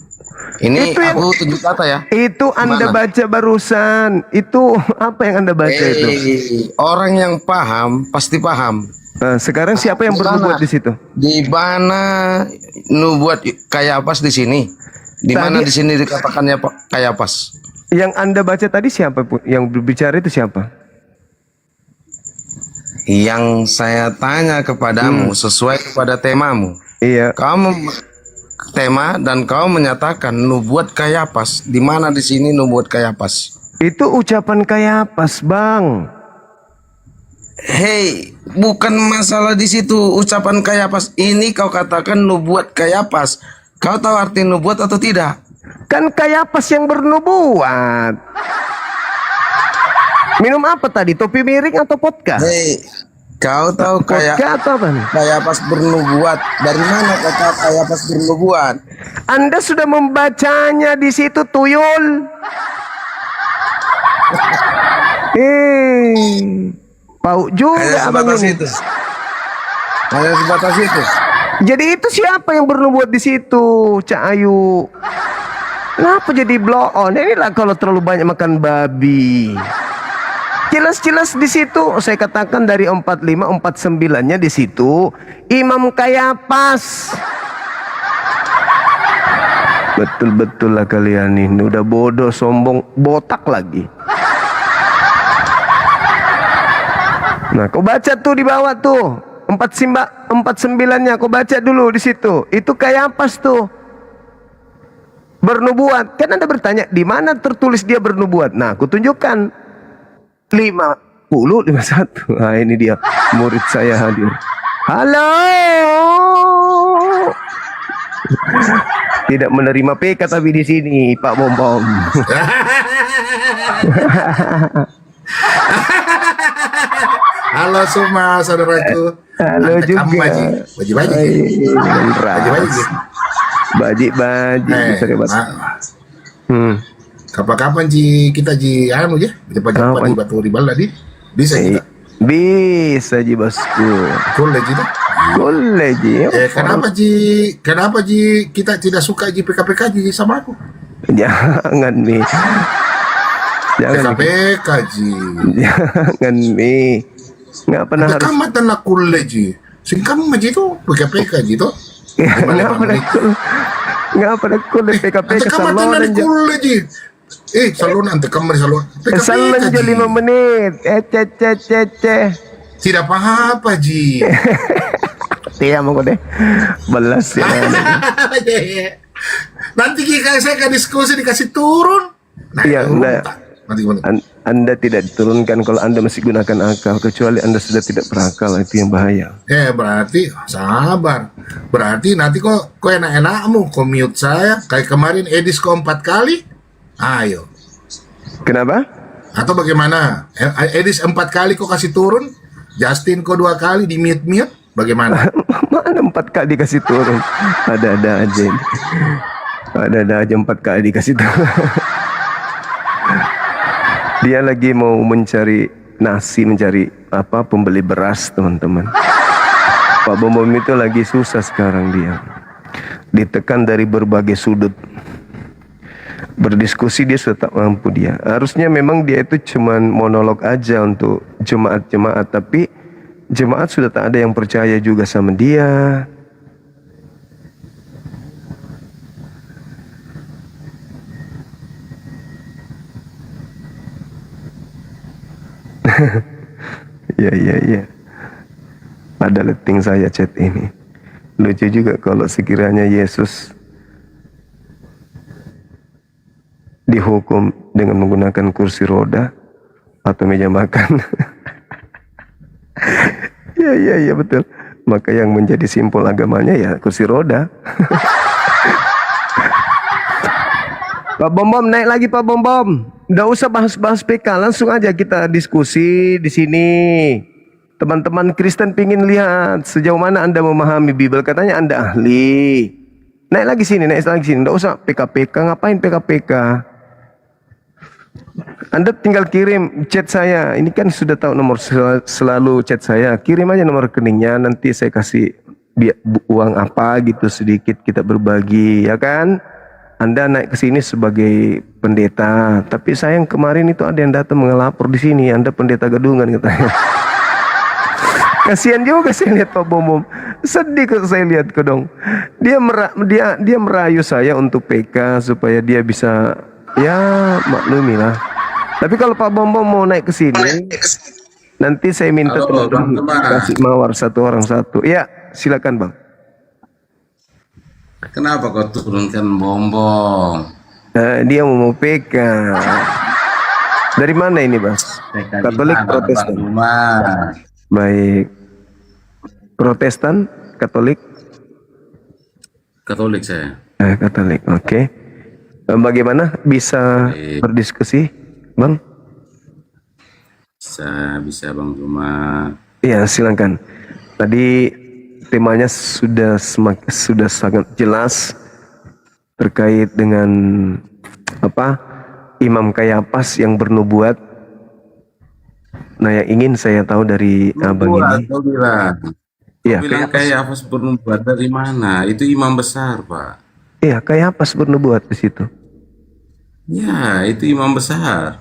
Ini
Itu yang-
aku tunjuk kata ya.
Itu Anda
Mana?
baca barusan. Itu apa yang Anda baca itu?
Orang yang paham pasti paham.
Nah, sekarang siapa yang
Di mana?
bernubuat di situ?
Di mana nubuat Kayapas di sini? Di mana
Tadi-
di sini dikatakannya Kayapas?
Yang Anda baca tadi siapa pun? Yang berbicara itu siapa?
Yang saya tanya kepadamu sesuai kepada temamu.
Iya.
Kamu tema dan kau menyatakan nubuat Kayapas. Di mana di sini nubuat Kayapas?
Itu ucapan Kayapas, Bang.
Hei, bukan masalah di situ ucapan Kayapas. Ini kau katakan nubuat Kayapas. Kau tahu arti nubuat atau tidak?
Kan Kayapas yang bernubuat. Minum apa tadi? Topi miring atau vodka?
Hei, kau tahu
Vodka atau apa nih?
Kayapas bernubuat. Dari mana kau tahu Kayapas bernubuat?
Anda sudah membacanya di situ, tuyul. Pau juga
Hanya
abang
sebatas
ini.
itu. Hanya sebatas itu.
Jadi itu siapa yang bernubuat di situ, Cak Ayu? Kenapa jadi blow on? Inilah kalau terlalu banyak makan babi. Jelas-jelas di situ saya katakan dari 45 49-nya di situ Imam Kayapas. Betul-betul lah kalian ini udah bodoh, sombong, botak lagi. Nah, kau baca tuh di bawah tuh 49-nya, kau baca dulu di situ. Itu Kayapas tuh bernubuat. Kan Anda bertanya di mana tertulis dia bernubuat. Nah, aku tunjukkan 50-51. Nah, ini dia murid saya hadir. Halo. Tidak menerima PK tapi di sini Pak Bom Bom.
Halo semua saudaraku.
Halo juga.
Baji-baji.
Baji-baji.
Kapan-kapan kita anu ya, cepat-cepat di Batu Ribal tadi. Bisa kita.
Bisa ji bosku.
Boleh kita.
Boleh ji.
Kenapa ji kita tidak suka ji PKPK ji sama aku?
Jangan nih. Jangan
PKPK ji.
Jangan nih. Nggak pernah harus.
Kamu tanah kulle ji. Sing kamu maji itu PKPK ji to.
Nggak pernah kulle PKPK
salon aja. Kulle ji. Salon ante kamar salon.
Salon aja 5 menit. Cece.
Tidak apa-apa ji.
Iya mau deh. Belas ya.
Nanti saya akan diskusi dikasih turun.
Iya, Anda tidak diturunkan kalau Anda masih gunakan akal, kecuali Anda sudah tidak berakal, itu yang bahaya.
Berarti sabar. Berarti nanti kok enak-enakmu commute saya kayak kemarin Edis kok 4 kali. Ayo.
Kenapa?
Atau bagaimana? Edis 4 kali kok kasih turun, Justin kok 2 kali di mute. Bagaimana?
Mana 4 kali dikasih turun? Ada-ada aja. Ada-ada aja 4 kali dikasih turun. Dia lagi mau mencari nasi, mencari pembeli beras, teman-teman. Pak Bom Bom itu lagi susah sekarang dia. Ditekan dari berbagai sudut. Berdiskusi dia sudah tak mampu dia. Harusnya memang dia itu cuman monolog aja untuk jemaat-jemaat, tapi jemaat sudah tak ada yang percaya juga sama dia. Ya. Ada letting saya chat ini. Lucu juga kalau sekiranya Yesus dihukum dengan menggunakan kursi roda atau meja makan. Ya betul. Maka yang menjadi simbol agamanya ya kursi roda. Pak Bom Bom, naik lagi Pak Bom Bom. Nggak usah bahas-bahas PK, langsung aja kita diskusi di sini. Teman-teman Kristen pingin lihat sejauh mana Anda memahami Bible. Katanya Anda ahli. Naik lagi sini. Nggak usah PK-PK. Ngapain PK-PK? Anda tinggal kirim chat saya. Ini kan sudah tahu nomor selalu chat saya. Kirim aja nomor rekeningnya. Nanti saya kasih uang apa gitu sedikit kita berbagi, ya kan? Anda naik ke sini sebagai pendeta, tapi sayang kemarin itu ada yang datang mengelapor di sini. Anda pendeta gadungan katanya. Kasihan juga saya lihat Pak Bom Bom. Sedih kok saya lihat kok dong. Dia merayu saya untuk PK supaya dia bisa ya maklumi lah. Tapi kalau Pak Bom Bom mau naik ke sini, nanti saya minta teman-teman kasih mawar satu orang satu. Ya, silakan Bang.
Kenapa kau turunkan Bom Bom?
Dia mau PK. Dari mana ini, Bang? Katolik, Protestan? Baik. Protestan, Katolik?
Katolik saya.
Katolik, oke. Bagaimana bisa berdiskusi, Bang?
Bisa Bang Juma.
Iya, silakan. Tadi temanya sudah sangat jelas terkait dengan Imam Kayapas yang bernubuat. Nah, yang ingin saya tahu dari abang ini.
Iya, Kayapas bernubuat dari mana? Itu imam besar, Pak.
Iya, Kayapas bernubuat di situ.
Ya, itu imam besar.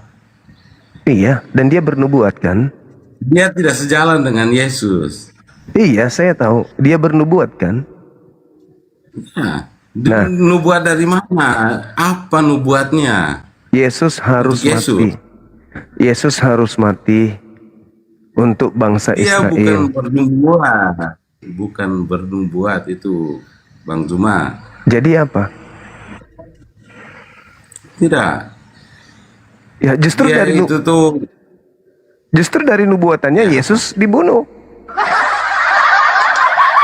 Iya, dan dia bernubuat kan?
Dia tidak sejalan dengan Yesus.
Iya, saya tahu. Dia bernubuat kan?
Ya,
Nah,
Nubuat dari mana? Apa nubuatnya?
Yesus harus
Yesus.
mati. Yesus harus mati untuk bangsa
Dia bukan
Israel.
bernubuat. Bukan bernubuat itu, Bang Zuma.
Jadi apa?
Tidak.
Ya justru
Dia
dari
itu tuh
justru dari nubuatannya Yesus dibunuh.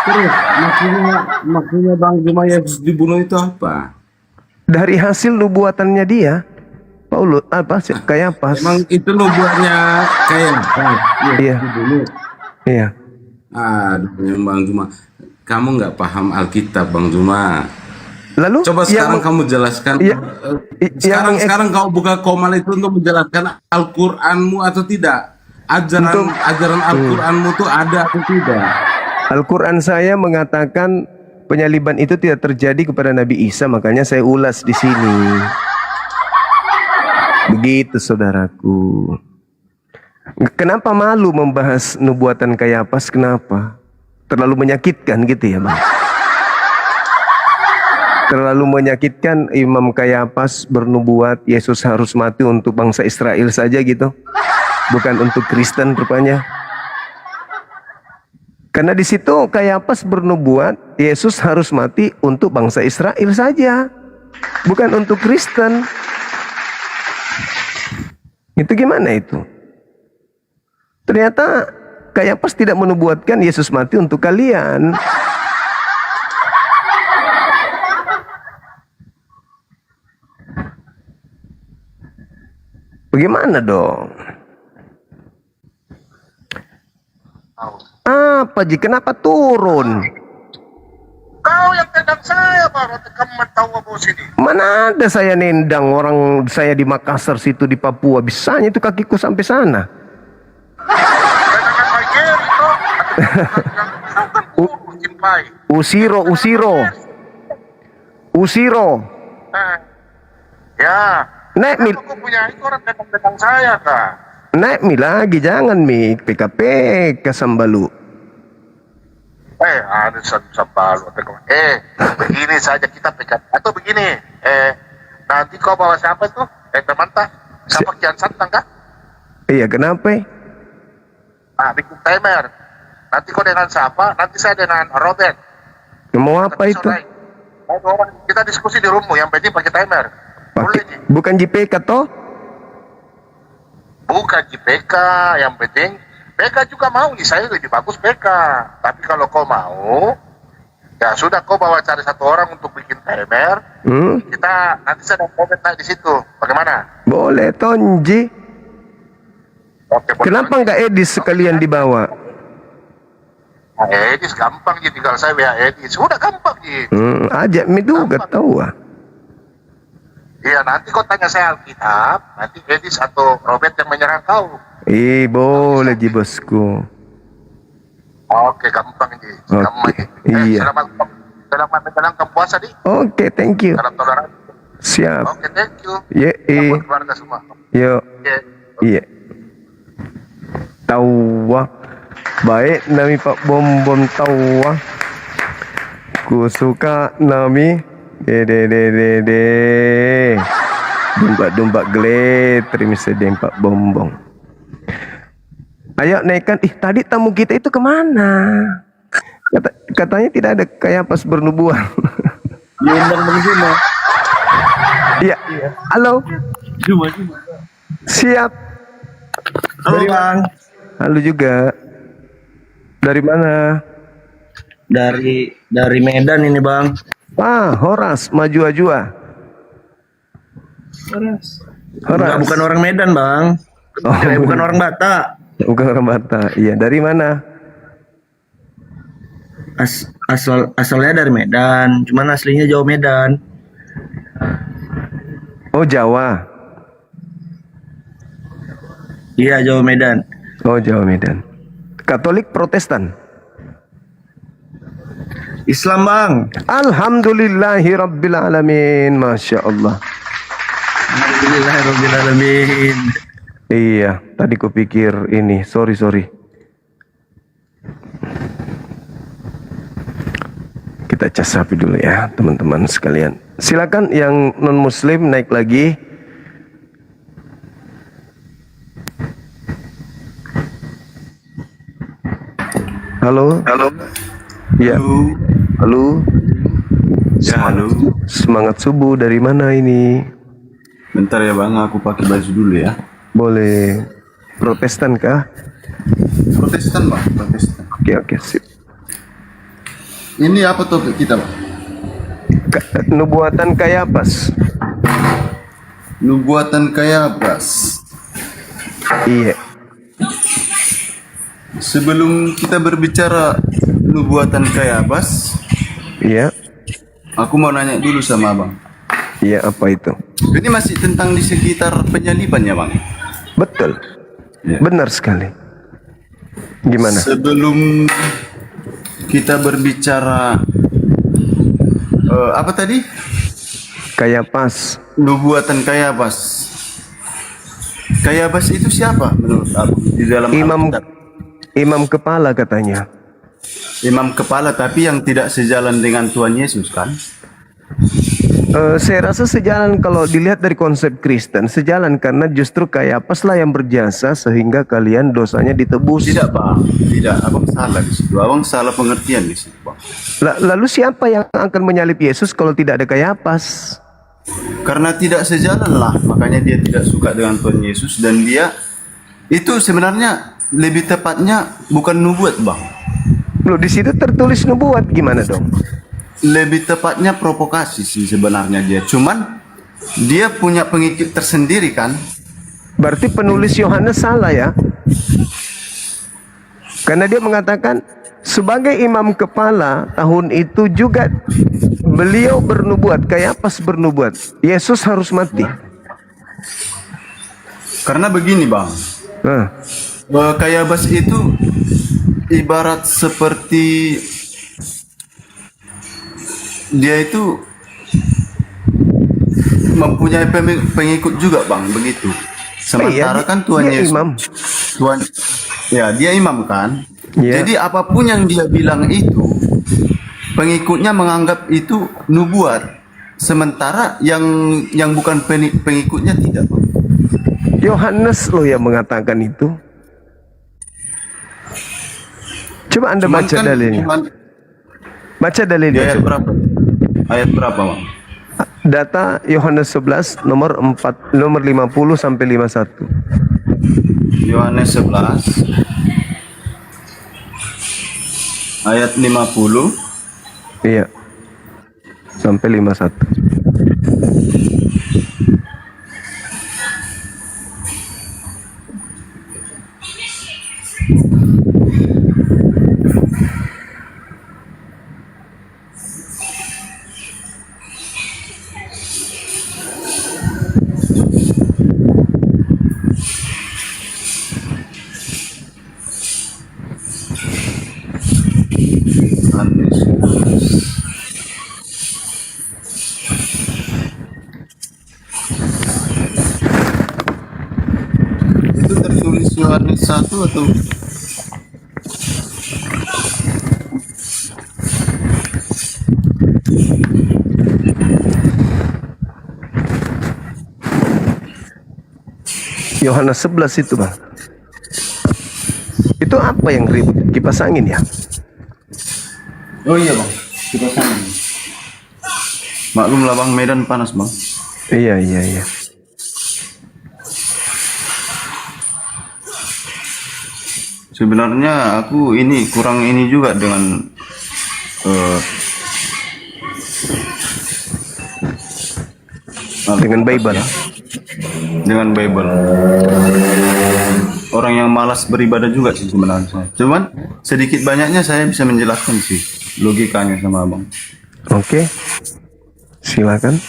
terus maksudnya Bang Zuma Yesus dibunuh itu apa?
Dari hasil nubuatannya dia. Paulus apa sih? Kayapas.
Emang itu nubuatnya kayak
Iya.
dibunuh.
Iya.
Aduh, Bang Zuma, kamu nggak paham Alkitab, Bang Zuma.
Lalu
Coba sekarang kamu jelaskan. Sekarang kau buka Komal itu untuk menjelaskan Al-Qur'anmu atau tidak? Ajaran Al-Qur'anmu tuh ada atau tidak?
Al-Quran saya mengatakan penyaliban itu tidak terjadi kepada Nabi Isa, makanya saya ulas di sini. Begitu saudaraku. Kenapa malu membahas nubuatan Kayapas? Kenapa? Terlalu menyakitkan gitu ya, Bang? Terlalu menyakitkan Imam Kayapas bernubuat Yesus harus mati untuk bangsa Israel saja gitu, bukan untuk Kristen rupanya. Karena di situ Kayapas bernubuat Yesus harus mati untuk bangsa Israel saja, bukan untuk Kristen. Itu gimana itu? Ternyata Kayapas tidak menubuatkan Yesus mati untuk kalian. Bagaimana dong? Apa Ji? Kenapa turun?
Kau yang tendang saya baru kamu tahu apa sini.
Mana ada saya nendang orang saya di Makassar situ di Papua. Bisanya itu kakiku sampai sana. Usiro.
Ya.
Nek mil.
Aku punya itu orang tendang saya kak.
Nek mi lagi jangan mi PKP ke Sambalu.
Ada Sambalu. Begini saja kita PKP. Atau begini. Nanti kau bawa siapa itu? Teman tak? Siapa Kian Santang kak?
Iya kenapa?
Bikin timer. Nanti kau dengan siapa? Nanti saya dengan Robert.
Mau apa itu?
Kita diskusi di rumah. Yang penting pakai timer.
Bukan JPK toh?
Bukan JPK, yang penting PK juga mau nih, saya lebih bagus PK. Tapi kalau kau mau, ya sudah kau bawa cari satu orang untuk bikin timer. Kita nanti saya ada komen di situ. Bagaimana?
Boleh Tonji.
Oke,
kenapa nggak Edis sekalian dibawa?
Edis gampang ji, tinggal saya ya Edis. Sudah gampang ji.
Ajak mi juga tahu ah.
Iya, nanti kau tanya saya Alkitab, nanti Edis atau Robert yang menyerang kau.
Boleh Ji bosku.
Oke, gampang Ji. Gampang Ji.
Iya.
Selamat menjalankan puasa Di.
Oke, thank you.
Salam toleransi.
Siap.
Oke, thank you.
Buat
keluarga semua.
Yo. Iya. Tawa. Baik nami Pak Bom tawa. Ku suka nami. De. Domba geletri misalnya Pak Bombong. Ayo naikkan. Tadi tamu kita itu kemana? Katanya tidak ada Kayapas bernubuat.
Diundang Bang Zuma.
Iya. Halo.
Zuma.
Siap.
Halo Bang.
Halo juga. Dari mana?
Dari Medan ini Bang.
Horas maju ajua.
Horas.
Bukan
orang Medan Bang. Bukan orang Batak.
Bukan orang Batak. Iya, dari mana?
Asalnya dari Medan, cuman aslinya Jawa Medan.
Oh, Jawa.
Iya, Jawa Medan.
Oh, Jawa Medan. Katolik Protestan?
Islam Bang.
Alhamdulillahirrabbilalamin. Masya Allah.
Alhamdulillahirrabbilalamin.
Iya, tadi kupikir ini. Sorry. Kita cas api dulu ya teman-teman sekalian. Silakan yang non muslim naik lagi. Halo.
Halo.
Ya. Halo.
Ya, halo.
Semangat subuh dari mana ini?
Bentar ya bang, aku pakai baju dulu ya.
Boleh. Protestan kah?
Protestan bang, Protestan.
Oke, sip.
Ini apa topik kita bang?
Nubuatan Kayapas.
Nubuatan Kayapas.
Iya.
Sebelum kita berbicara nubuatan Kayapas,
iya.
Aku mau nanya dulu sama abang.
Iya, apa itu?
Ini masih tentang di sekitar penyaliban ya bang?
Betul.
Ya.
Benar sekali. Gimana?
Sebelum kita berbicara apa tadi?
Kayapas.
Nubuatan Kayapas. Kayapas itu siapa menurut aku di dalam Alkitab?
Imam kepala katanya.
Imam kepala tapi yang tidak sejalan dengan Tuhan Yesus kan?
Saya rasa sejalan kalau dilihat dari konsep Kristen, sejalan karena justru Kayapas lah yang berjasa sehingga kalian dosanya ditebus.
Tidak bang, tidak. Abang salah di situ. Abang salah pengertian di situ bang.
Lalu siapa yang akan menyalib Yesus kalau tidak ada Kayapas?
Karena tidak sejalan lah, makanya dia tidak suka dengan Tuhan Yesus dan dia itu sebenarnya lebih tepatnya bukan nubuat bang.
Loh, di situ tertulis nubuat, gimana dong?
Lebih tepatnya provokasi sih sebenarnya dia. Cuman dia punya pengikut tersendiri kan?
Berarti penulis Yohanes salah ya? Karena dia mengatakan sebagai imam kepala tahun itu juga beliau bernubuat, Kayapas bernubuat, Yesus harus mati.
Karena begini bang, Kayapas itu ibarat seperti dia itu mempunyai pengikut juga bang, begitu. Sementara kan Tuhan Yesus, Tuhan, ya dia imam kan. Jadi apapun yang dia bilang itu, pengikutnya menganggap itu nubuat. Sementara yang bukan pengikutnya tidak bang.
Yohanes loh yang mengatakan itu. Coba Anda baca dalilnya. Baca dalilnya.
Ayat berapa? Ayat berapa bang?
Data Yohanes 11 nomor 50 sampai 51.
Yohanes 11 ayat 50.
Iya. Sampai 51.
Itu tertulis Yohanes 1 atau?
Yohanes 11 itu bang. Itu apa yang ribut? Kipas angin ya?
Oh iya bang, kipas angin. Maklum lah bang, Medan panas bang.
Iya.
Sebenarnya aku ini kurang ini juga dengan
Bible.
Dengan Bible. Orang yang malas beribadah juga sih sebenarnya. Cuman sedikit banyaknya saya bisa menjelaskan sih logikanya sama abang.
Oke. Silakan.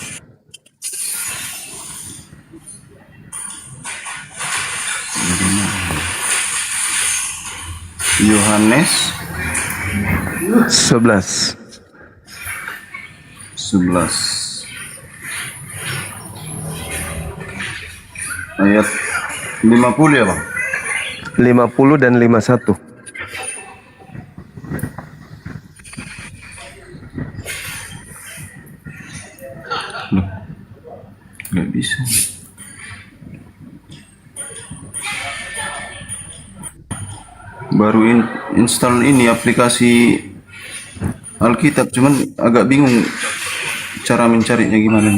Yohanes
11
ayat 50 ya bang?
50 dan 51.
Nggak bisa. Baru install ini aplikasi Alkitab, cuman agak bingung cara mencarinya gimana.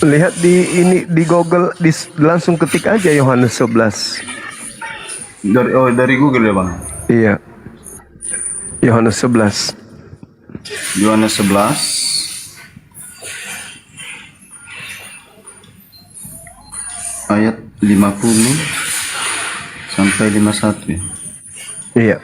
Lihat di Google, langsung ketik aja Yohanes 11.
Dari Google ya, Bang?
Iya. Yohanes 11.
Yohanes 11 ayat 50 sampai 51 ya.
Iya.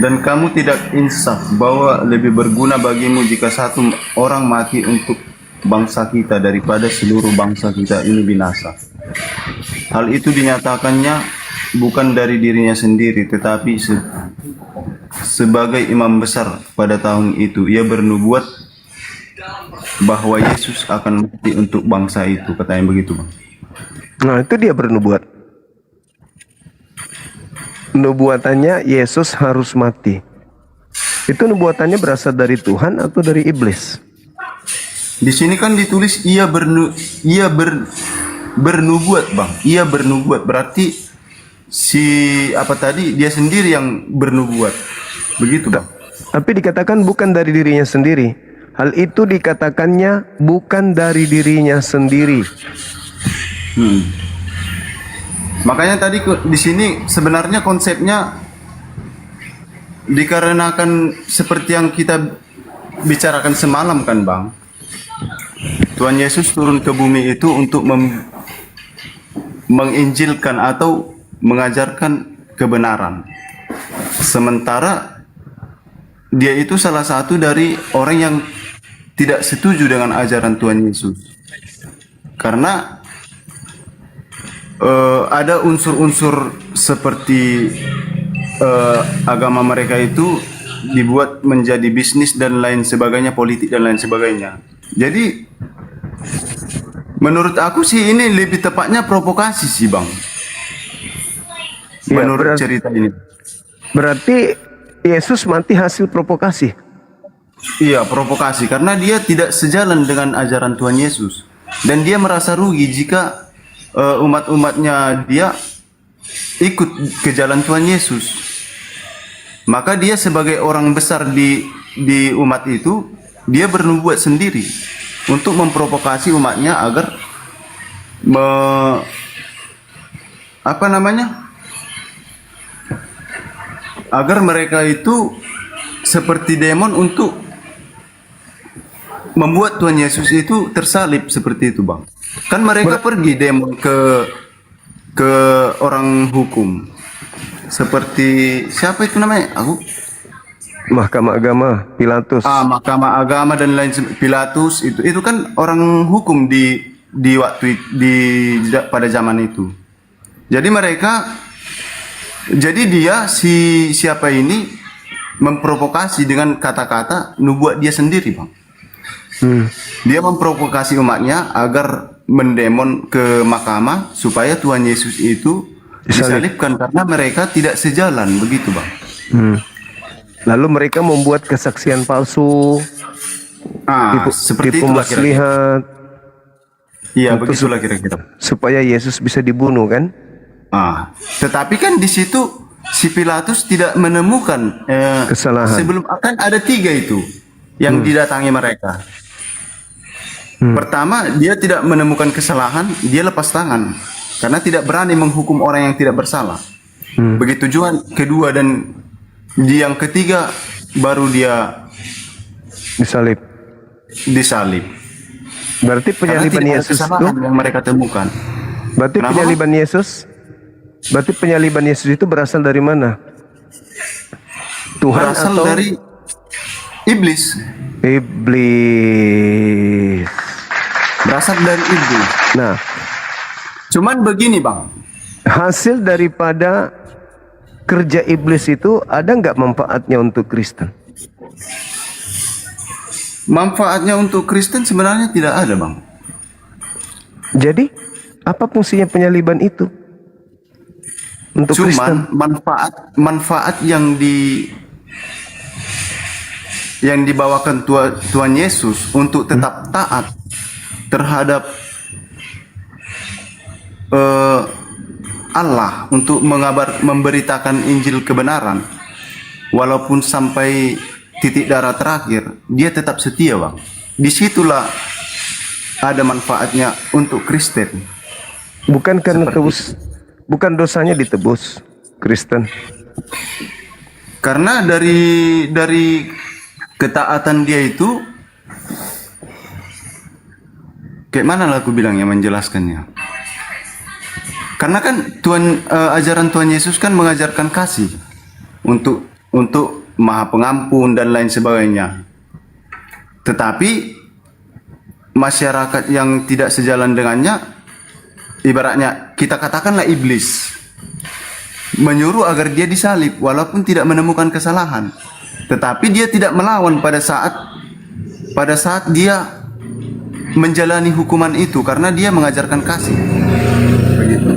Dan kamu tidak insaf bahwa lebih berguna bagimu jika satu orang mati untuk bangsa kita daripada seluruh bangsa kita ini binasa. Hal itu dinyatakannya bukan dari dirinya sendiri, tetapi sebagai imam besar pada tahun itu ia bernubuat bahwa Yesus akan mati untuk bangsa itu, katanya begitu, Bang.
Nah, itu dia bernubuat. Nubuatannya Yesus harus mati. Itu nubuatannya berasal dari Tuhan atau dari iblis?
Di sini kan ditulis bernubuat, Bang. Ia bernubuat, berarti dia sendiri yang bernubuat. Begitu, Bang.
Tapi dikatakan bukan dari dirinya sendiri. Hal itu dikatakannya bukan dari dirinya sendiri.
Makanya tadi di sini sebenarnya konsepnya dikarenakan seperti yang kita bicarakan semalam kan, Bang. Tuhan Yesus turun ke bumi itu untuk menginjilkan atau mengajarkan kebenaran. Sementara dia itu salah satu dari orang yang tidak setuju dengan ajaran Tuhan Yesus. Karena ada unsur-unsur seperti agama mereka itu dibuat menjadi bisnis dan lain sebagainya, politik dan lain sebagainya. Jadi menurut aku sih ini lebih tepatnya provokasi sih, Bang. Menurut cerita ini.
Berarti Yesus mati hasil provokasi.
Iya, provokasi karena dia tidak sejalan dengan ajaran Tuhan Yesus dan dia merasa rugi jika umat-umatnya dia ikut ke jalan Tuhan Yesus. Maka dia sebagai orang besar di umat itu, dia bernubuat sendiri untuk memprovokasi umatnya agar agar mereka itu seperti demon untuk membuat Tuhan Yesus itu tersalib seperti itu, Bang. Kan mereka pergi demon ke orang hukum. Seperti siapa itu namanya?
Mahkamah Agama, Pilatus.
Mahkamah Agama dan lain Pilatus itu kan orang hukum pada zaman itu. Jadi dia siapa ini memprovokasi dengan kata-kata nubuat dia sendiri, Bang. Dia memprovokasi umatnya agar mendemon ke mahkamah supaya Tuhan Yesus itu disalibkan karena mereka tidak sejalan, begitu, Bang.
Lalu mereka membuat kesaksian palsu,
seperti
tipu
itulah kira-kira. Iya, begitulah kira-kira.
Supaya Yesus bisa dibunuh, kan?
Tetapi kan di situ si Pilatus tidak menemukan
kesalahan.
Sebelum akan ada 3 itu yang didatangi mereka. Pertama, dia tidak menemukan kesalahan, dia lepas tangan karena tidak berani menghukum orang yang tidak bersalah. Begitu juga kedua dan di yang ketiga baru dia disalib.
Berarti penyaliban Yesus itu
yang mereka temukan.
Berarti penyaliban Yesus itu berasal dari mana? Tuhan
berasal
atau
dari iblis?
Iblis.
Berasal dari iblis.
Nah,
cuman begini, Bang.
Hasil daripada kerja iblis itu ada nggak manfaatnya untuk Kristen?
Manfaatnya untuk Kristen sebenarnya tidak ada, Bang.
Jadi, apa fungsinya penyaliban itu? untuk Kristen.
Cuman manfaat yang dibawakan Tuhan Yesus untuk tetap taat terhadap Allah, untuk memberitakan Injil kebenaran, walaupun sampai titik darah terakhir, dia tetap setia, Bang. Disitulah ada manfaatnya untuk Kristen.
Bukan karena bukan dosanya ditebus Kristen.
Karena dari ketaatan dia itu, kayak mana lah aku bilangnya menjelaskannya. Karena kan ajaran Tuhan Yesus kan mengajarkan kasih untuk Maha Pengampun dan lain sebagainya. Tetapi masyarakat yang tidak sejalan dengannya, ibaratnya kita katakanlah iblis, menyuruh agar dia disalib walaupun tidak menemukan kesalahan. Tetapi dia tidak melawan pada saat dia menjalani hukuman itu, karena dia mengajarkan kasih. Begitu.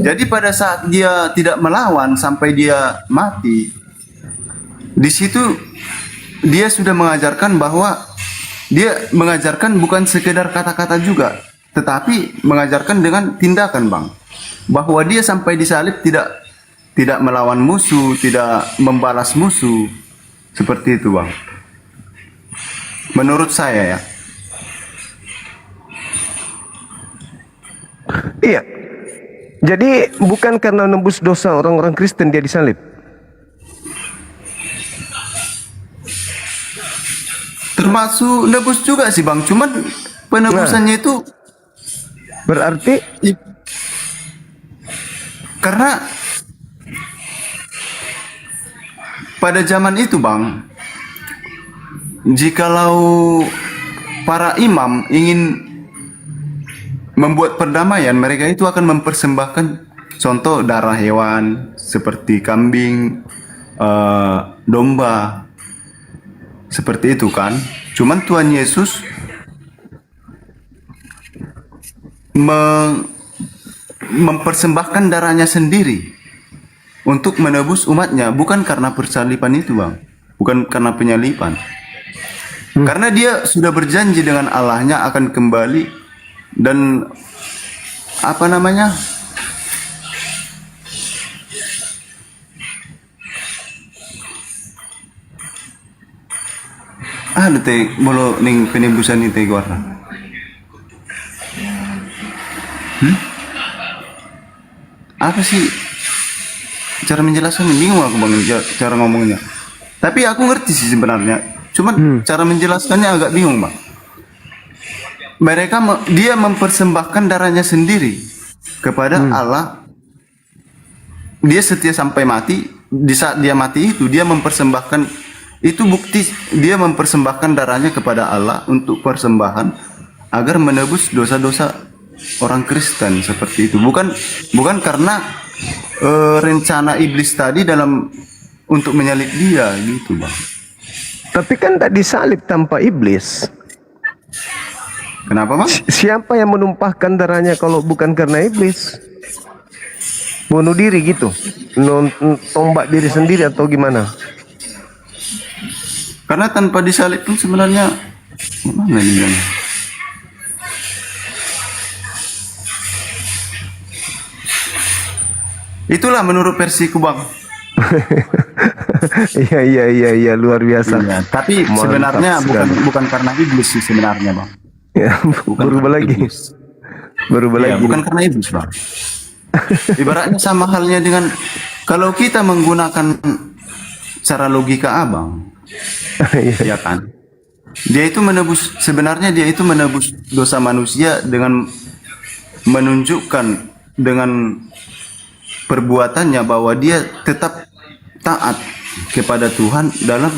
Jadi pada saat dia tidak melawan sampai dia mati, di situ dia sudah mengajarkan bahwa dia mengajarkan bukan sekedar kata-kata juga, tetapi mengajarkan dengan tindakan, Bang. Bahwa dia sampai disalib tidak melawan musuh, tidak membalas musuh. Seperti itu, Bang. Menurut saya ya.
Iya. Jadi bukan karena nembus dosa orang-orang Kristen dia disalib.
Termasuk nebus juga sih, Bang. Cuman penebusannya itu
berarti
karena pada zaman itu, Bang, jikalau para imam ingin membuat perdamaian, mereka itu akan mempersembahkan contoh darah hewan seperti kambing, domba, seperti itu kan. Cuman Tuhan Yesus mempersembahkan darahnya sendiri untuk menebus umatnya, bukan karena persaliban itu, Bang, bukan karena penyaliban. Karena dia sudah berjanji dengan Allahnya akan kembali dan apa namanya, teh bolo ning penebusan itu warna. Apa sih cara menjelaskan? Bingung aku, Bang, cara ngomongnya. Tapi aku ngerti sih sebenarnya. Cuman cara menjelaskannya agak bingung, Bang. Dia mempersembahkan darahnya sendiri kepada Allah. Dia setia sampai mati. Di saat dia mati itu, dia mempersembahkan, itu bukti dia mempersembahkan darahnya kepada Allah untuk persembahan agar menebus dosa-dosa orang Kristen, seperti itu. Bukan karena rencana iblis tadi untuk menyalib dia gitu, Bang.
Tapi kan tak disalib tanpa iblis.
Kenapa, Bang?
Siapa yang menumpahkan darahnya kalau bukan karena iblis? Bunuh diri gitu, tombak diri sendiri atau gimana?
Karena tanpa disalib pun sebenarnya gimana ini, Bang? Itulah menurut versiku, Bang.
Iya, luar biasa.
Iya, tapi sebenarnya bukan karena iblis sih sebenarnya, Bang.
Ya, berubah lagi.
Bukan karena iblis, Bang. Ibaratnya sama halnya dengan kalau kita menggunakan cara logika Abang, ya kan? Sebenarnya dia itu menebus dosa manusia dengan menunjukkan dengan perbuatannya bahwa dia tetap taat kepada Tuhan dalam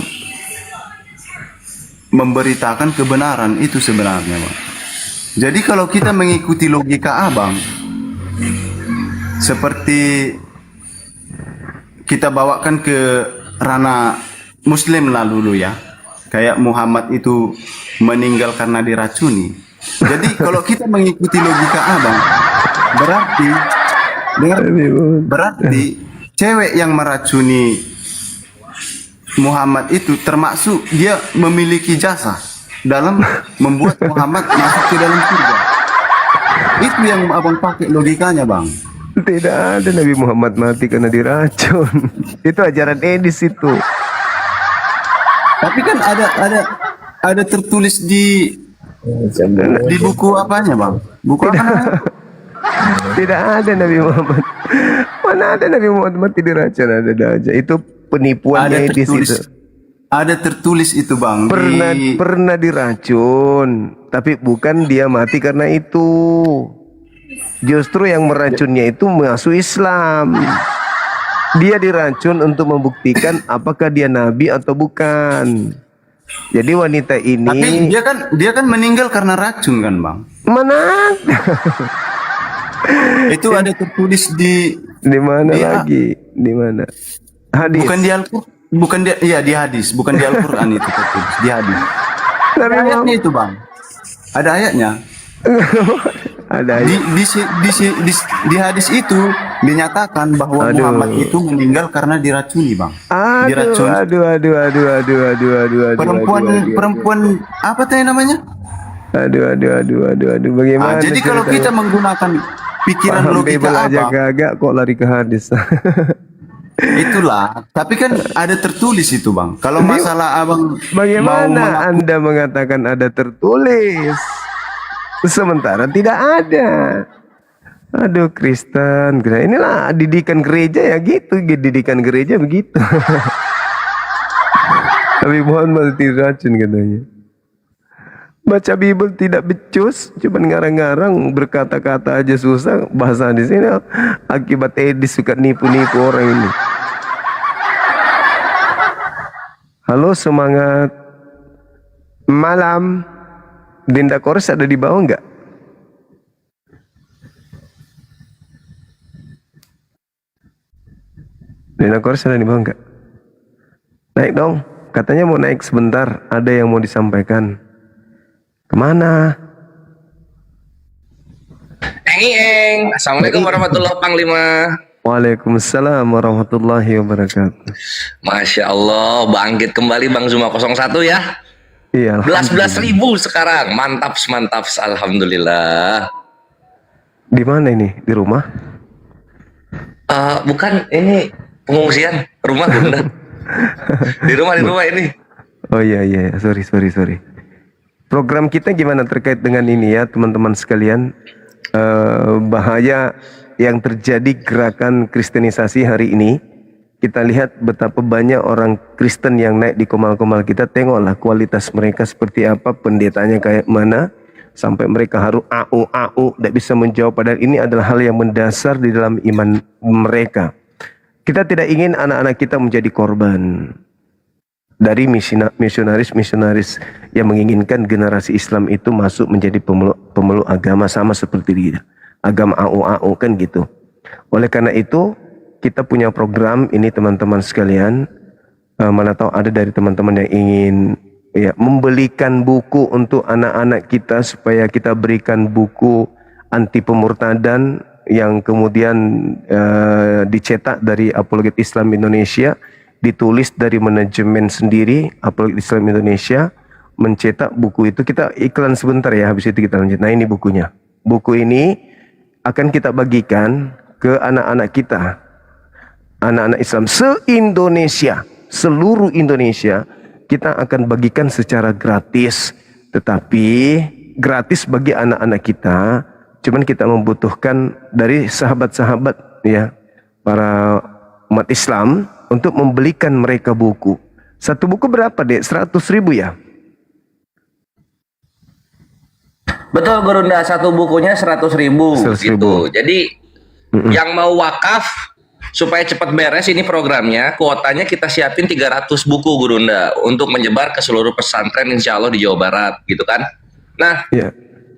memberitakan kebenaran itu sebenarnya, Bang. Jadi kalau kita mengikuti logika Abang, seperti kita bawakan ke ranah Muslim lah dulu ya, kayak Muhammad itu meninggal karena diracuni. Jadi kalau kita mengikuti logika Abang, berarti Dengar, berarti cewek yang meracuni Muhammad itu termasuk dia memiliki jasa dalam membuat Muhammad masuk ke dalam surga. Itu yang abang pakai logikanya, bang.
Tidak ada Nabi Muhammad mati karena diracun. Itu ajaran Edis itu.
Tapi kan ada tertulis di buku apanya, bang? Buku apa namanya?
Tidak ada Nabi Muhammad. Mana ada Nabi Muhammad mati diracun? Ada aja. Itu penipuannya Edis itu.
Ada tertulis itu, bang.
Pernah diracun, tapi bukan dia mati karena itu. Justru yang meracunnya itu masuk Islam. Dia diracun untuk membuktikan apakah dia nabi atau bukan. Jadi wanita ini.
Tapi dia kan meninggal karena racun kan, bang?
Mana?
Itu ada tertulis di
mana lagi? Di mana? Hadis.
Bukan di Al-Qur'an. Bukan dia, iya di hadis, bukan di Al-Qur'an itu tertulis, di hadis. Ada ayatnya itu, bang. Ada ayatnya.
Ada
di hadis itu dinyatakan bahwa Muhammad itu meninggal karena diracuni, bang. Diracuni. Perempuan apa tadi namanya?
Aduh. Bagaimana?
Jadi kalau kita menggunakan pikiran logika
aja kagak kok lari ke hadis.
Itulah, tapi kan ada tertulis itu, bang. Kalau masalah abang,
bagaimana Anda mengatakan ada tertulis? Sementara tidak ada. Aduh, Kristen. Inilah didikan gereja ya gitu. Didikan gereja begitu. Nabi Muhammad tidak racun katanya. Baca Bible tidak becus, cuman ngarang-ngarang berkata-kata aja susah. Bahasa di sini akibat Edis suka nipu-nipu orang ini. Halo, semangat malam. Dinda Kores ada di bawah nggak? Dinda Kores ada di bawah nggak? Naik dong. Katanya mau naik sebentar. Ada yang mau disampaikan. Kemana?
Assalamualaikum warahmatullahi wabarakatuh, Panglima.
Waalaikumsalam warahmatullahi wabarakatuh.
Masya Allah, bangkit kembali Bang Zuma 01 ya.
Iya.
11.000 sekarang, mantap. Alhamdulillah.
Di mana ini? Di rumah?
Bukan, ini pengungsian rumah Bunda. Di rumah ini.
Oh iya, sorry. Program kita gimana terkait dengan ini ya teman-teman sekalian? Bahaya yang terjadi gerakan kristenisasi hari ini. Kita lihat betapa banyak orang Kristen yang naik di komal-komal kita. Tengoklah kualitas mereka seperti apa, pendetanya kayak mana, sampai mereka harus au, tidak bisa menjawab. Padahal ini adalah hal yang mendasar di dalam iman mereka. Kita tidak ingin anak-anak kita menjadi korban dari misionaris yang menginginkan generasi Islam itu masuk menjadi pemeluk agama sama seperti dia. Agama au kan gitu. Oleh karena itu kita punya program ini teman-teman sekalian. Mana tahu ada dari teman-teman yang ingin membelikan buku untuk anak-anak kita supaya kita berikan buku anti pemurtadan yang kemudian dicetak dari Apologet Islam Indonesia, ditulis dari manajemen sendiri Apologet Islam Indonesia, mencetak buku itu. Kita iklan sebentar ya, habis itu kita lanjut. Nah ini bukunya. Buku ini akan kita bagikan ke anak-anak kita, anak-anak Islam se-Indonesia, seluruh Indonesia. Kita akan bagikan secara gratis, tetapi gratis bagi anak-anak kita. Cuman kita membutuhkan dari sahabat-sahabat ya, para umat Islam untuk membelikan mereka buku. Satu buku berapa dek? 100.000 ya?
Betul Gurunda, satu bukunya 100.000 gitu. Jadi yang mau wakaf supaya cepat beres ini programnya, kuotanya kita siapin 300 buku Gurunda untuk menyebar ke seluruh pesantren insya Allah di Jawa Barat gitu kan. Nah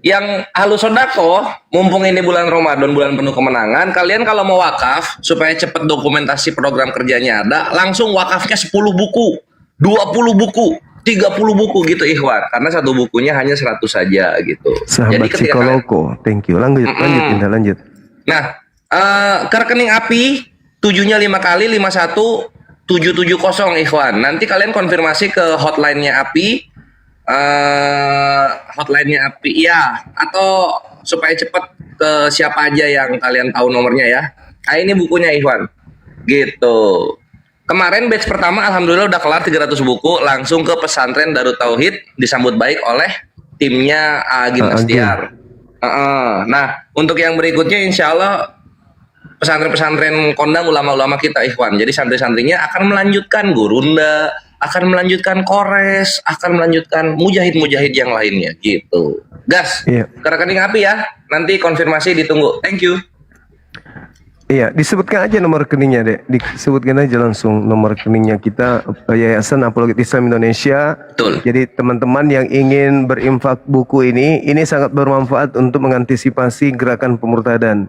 yang halus sodako, mumpung ini bulan Ramadan, bulan penuh kemenangan, kalian kalau mau wakaf supaya cepat dokumentasi program kerjanya ada, langsung wakafnya 10 buku, 20 buku, 30 buku gitu Ikhwan, karena satu bukunya hanya 100 saja gitu.
Sahabat
jadi ketika
psikologo, thank you. Lanjut.
Nah, Ke rekening API 7-nya 5 kali 51770 Ikhwan. Nanti kalian konfirmasi ke hotline-nya API, ya, atau supaya cepet ke siapa aja yang kalian tahu nomornya ya. Nah, ini bukunya Ikhwan. Gitu. Kemarin batch pertama alhamdulillah udah kelar 300 buku, langsung ke pesantren Darut Tauhid, disambut baik oleh timnya Agim Astiar. Nah, untuk yang berikutnya insya Allah pesantren-pesantren kondang ulama-ulama kita Ikhwan. Jadi santri-santrinya akan melanjutkan Gurunda, akan melanjutkan Kores, akan melanjutkan mujahid-mujahid yang lainnya gitu. Gas, ke rekening API ya. Nanti konfirmasi ditunggu. Thank you.
Iya, disebutkan aja nomor rekeningnya, Dek. Disebutkan aja langsung nomor rekeningnya kita, Yayasan Apologet Islam Indonesia.
Betul.
Jadi teman-teman yang ingin berinfak buku ini sangat bermanfaat untuk mengantisipasi gerakan pemurtadan.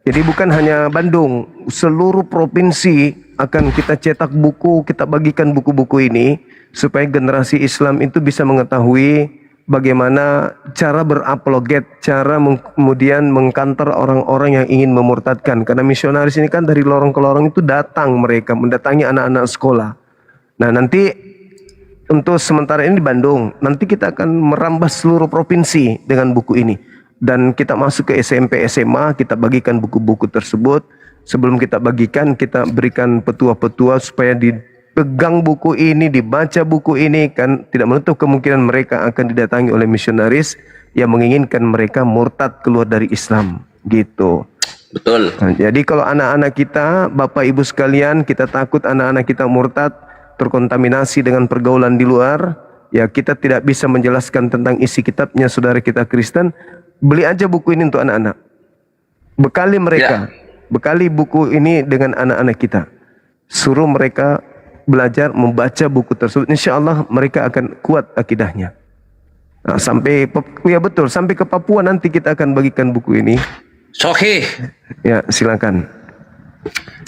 Jadi bukan hanya Bandung, seluruh provinsi akan kita cetak buku, kita bagikan buku-buku ini supaya generasi Islam itu bisa mengetahui bagaimana cara berapologet, cara kemudian mengkanter orang-orang yang ingin memurtadkan. Karena misionaris ini kan dari lorong ke lorong itu datang, mereka mendatangi anak-anak sekolah. Nah, nanti untuk sementara ini di Bandung, nanti kita akan merambah seluruh provinsi dengan buku ini. Dan kita masuk ke SMP, SMA, kita bagikan buku-buku tersebut. Sebelum kita bagikan, kita berikan petua-petua supaya dipegang buku ini, dibaca buku ini, kan tidak menutup kemungkinan mereka akan didatangi oleh misionaris yang menginginkan mereka murtad keluar dari Islam, gitu.
Betul.
Nah, jadi kalau anak-anak kita, Bapak Ibu sekalian, kita takut anak-anak kita murtad, terkontaminasi dengan pergaulan di luar, ya kita tidak bisa menjelaskan tentang isi kitabnya saudara kita Kristen. Beli aja buku ini untuk anak-anak. Bekali mereka. Bekali buku ini dengan anak-anak kita. Suruh mereka belajar membaca buku tersebut. Insya Allah mereka akan kuat akidahnya. Nah, sampai ke Papua nanti kita akan bagikan buku ini.
Sohih.
Ya, silakan.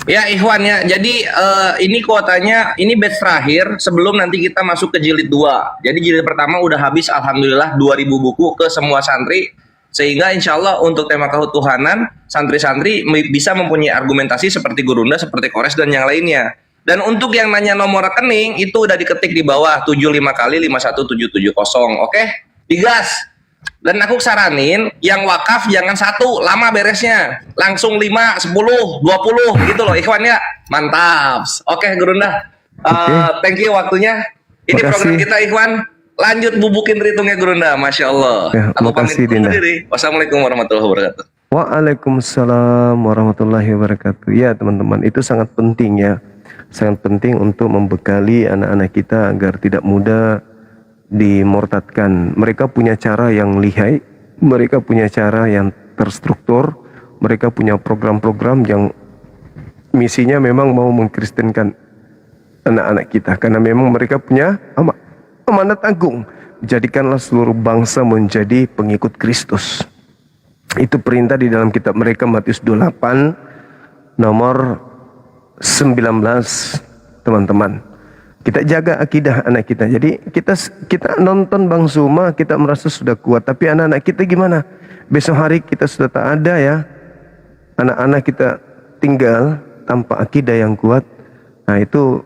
Ya Ikhwan ya, jadi ini kuotanya, ini batch terakhir sebelum nanti kita masuk ke jilid 2. Jadi jilid pertama udah habis alhamdulillah 2000 buku ke semua santri. Sehingga insya Allah untuk tema ketuhanan, santri-santri bisa mempunyai argumentasi seperti Gurunda, seperti Kores, dan yang lainnya. Dan untuk yang nanya nomor rekening, itu udah diketik di bawah, 75 kali 51770, oke? Digas. Dan aku saranin, yang wakaf jangan 1, lama beresnya. Langsung 5, 10, 20, gitu loh Ikhwan ya. Mantap. Oke Gurunda, thank you waktunya. Ini program kita Ikhwan. Lanjut bubukin ritungnya Gurunda, Masya Allah.
Ya,
aku pamit undur diri. Wassalamualaikum warahmatullahi wabarakatuh.
Waalaikumsalam warahmatullahi wabarakatuh. Ya teman-teman, itu sangat penting ya. Sangat penting untuk membekali anak-anak kita agar tidak mudah dimurtadkan. Mereka punya cara yang lihai, mereka punya cara yang terstruktur, mereka punya program-program yang misinya memang mau mengkristenkan anak-anak kita. Karena memang mereka punya amanat agung, jadikanlah seluruh bangsa menjadi pengikut Kristus. Itu perintah di dalam kitab mereka Matius 28 nomor 19. Teman-teman, kita jaga akidah anak kita. Jadi kita nonton Bang Zuma, kita merasa sudah kuat, tapi anak-anak kita gimana? Besok hari kita sudah tak ada ya. Anak-anak kita tinggal tanpa akidah yang kuat. Nah, itu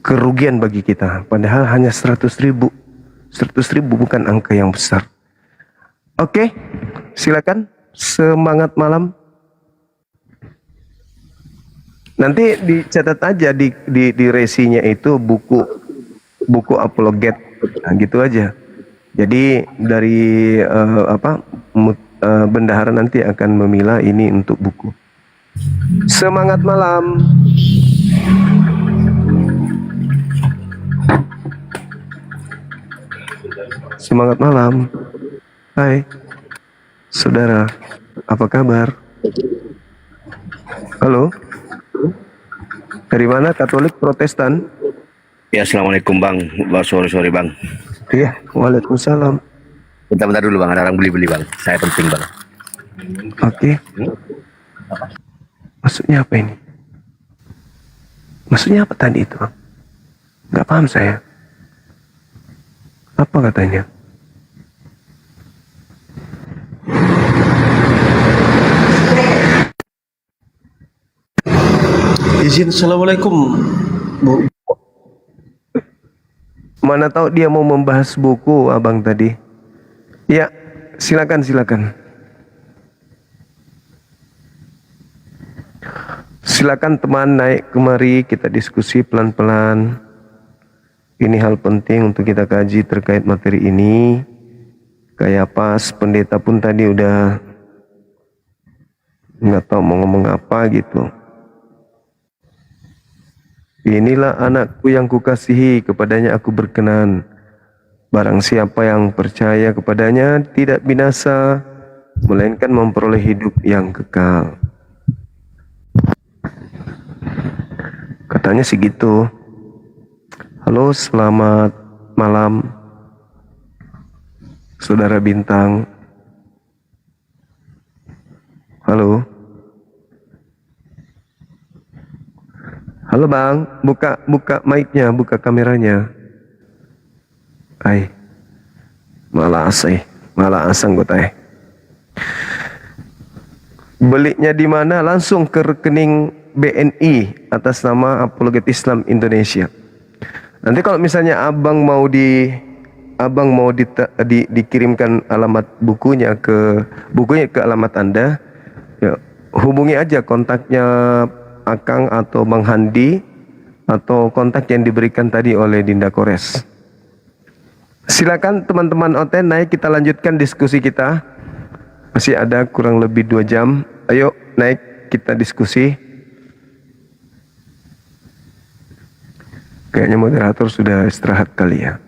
kerugian bagi kita, padahal hanya 100.000. 100.000 bukan angka yang besar. Oke, silakan. Semangat malam. Nanti dicatat aja di resinya itu buku apologet. Nah, gitu aja. Jadi dari bendahara nanti akan memilah ini untuk buku. Semangat malam. Semangat malam. Hai saudara, apa kabar? Halo, dari mana? Katolik, Protestan?
Ya, assalamualaikum bang. Sorry bang.
Iya, waalaikumsalam.
Bentar dulu bang, ada orang beli bang. Saya penting bang.
Oke. Maksudnya apa ini? Maksudnya apa tadi itu bang? Gak paham saya. Apa katanya?
Izin, assalamualaikum. Bu.
Mana tahu dia mau membahas buku abang tadi. Ya, silakan. Silakan teman naik kemari, kita diskusi pelan-pelan. Ini hal penting untuk kita kaji terkait materi ini. Kayak pas pendeta pun tadi udah nggak tahu mau ngomong apa gitu. Inilah anakku yang kukasihi, kepadanya aku berkenan. Barang siapa yang percaya kepadanya tidak binasa, melainkan memperoleh hidup yang kekal. Katanya sih gitu. Halo, selamat malam, Saudara Bintang. Halo. Halo bang, buka mic-nya, buka kameranya. Malah asang gue teh. Belinya di mana? Langsung ke rekening BNI atas nama Apologet Islam Indonesia. Nanti kalau misalnya abang mau dikirimkan alamat bukunya ke alamat Anda, ya, hubungi aja kontaknya Akang atau Bang Handi atau kontak yang diberikan tadi oleh Dinda Kores. Silakan teman-teman OT naik, kita lanjutkan diskusi kita. Masih ada kurang lebih 2 jam. Ayo naik, kita diskusi. Kayaknya moderator sudah istirahat kali ya.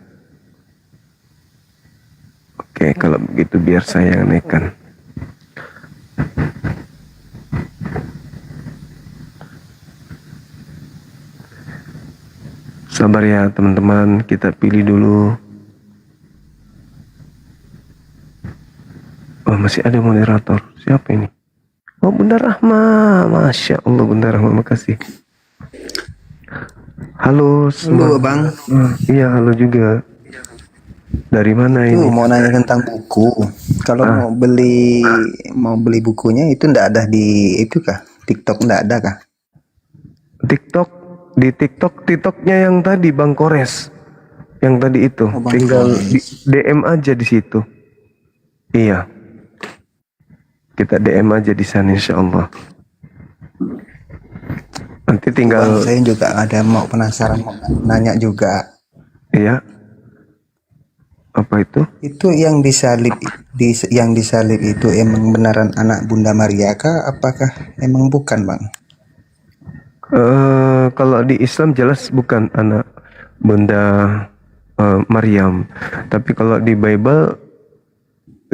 Oke, kalau begitu biar saya yang naikkan. Sabar ya teman-teman, kita pilih dulu. Oh, masih ada moderator. Siapa ini? Oh, Bunda Rahma. Masya Allah, Bunda Rahma, makasih. Halo semua.
Halo bang.
Iya, halo juga. Dari mana ini?
Mau nanya tentang buku. Kalau mau beli bukunya itu ndak ada di itu kah? TikTok ndak ada kah?
TikToknya yang tadi Bang Kores, yang tadi itu, tinggal DM aja di situ. Iya, kita DM aja di sana insya Allah. Nanti tinggal.
Bang, saya juga ada mau penasaran mau nanya juga.
Iya. Apa itu?
Itu yang disalib itu emang beneran anak Bunda Maria kah? Apakah emang bukan bang?
Kalau di Islam jelas bukan anak Bunda Maryam, tapi kalau di Bible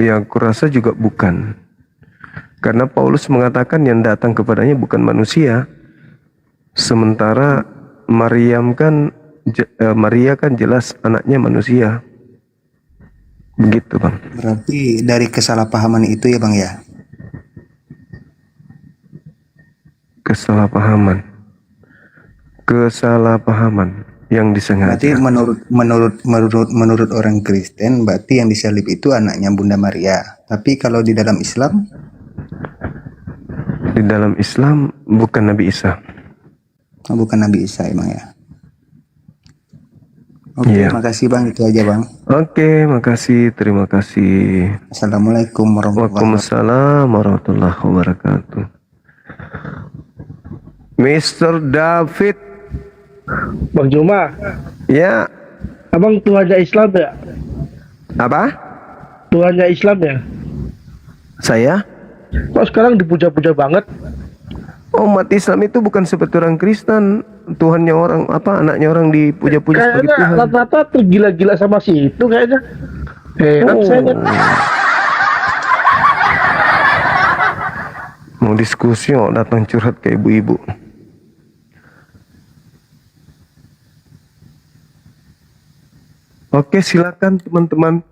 yang kurasa juga bukan, karena Paulus mengatakan yang datang kepadanya bukan manusia, sementara Maria kan jelas anaknya manusia. Begitu bang.
Berarti dari kesalahpahaman itu ya bang ya?
Kesalahpahaman yang disengaja.
Berarti menurut orang Kristen, berarti yang disalib itu anaknya Bunda Maria. Tapi kalau di dalam Islam?
Di dalam Islam bukan Nabi Isa.
Oh, bukan Nabi Isa emang ya. Oke, makasih bang, itu aja bang.
Oke, makasih, terima kasih.
Assalamualaikum
Waalaikumsalam warahmatullahi wabarakatuh. Mr. David.
Bang Juma.
Ya.
Abang Tuhannya Islam ya?
Apa?
Tuhannya Islam ya?
Saya?
Kok sekarang dipuja-puja banget?
Umat Islam itu bukan seperti orang Kristen. Tuhannya orang, anaknya orang dipuja-puja sebagai Tuhan.
Kayaknya rata-rata tergila-gila sama si itu kayaknya. Heran saya.
Mau diskusi, datang curhat ke ibu-ibu. Oke, silakan teman-teman.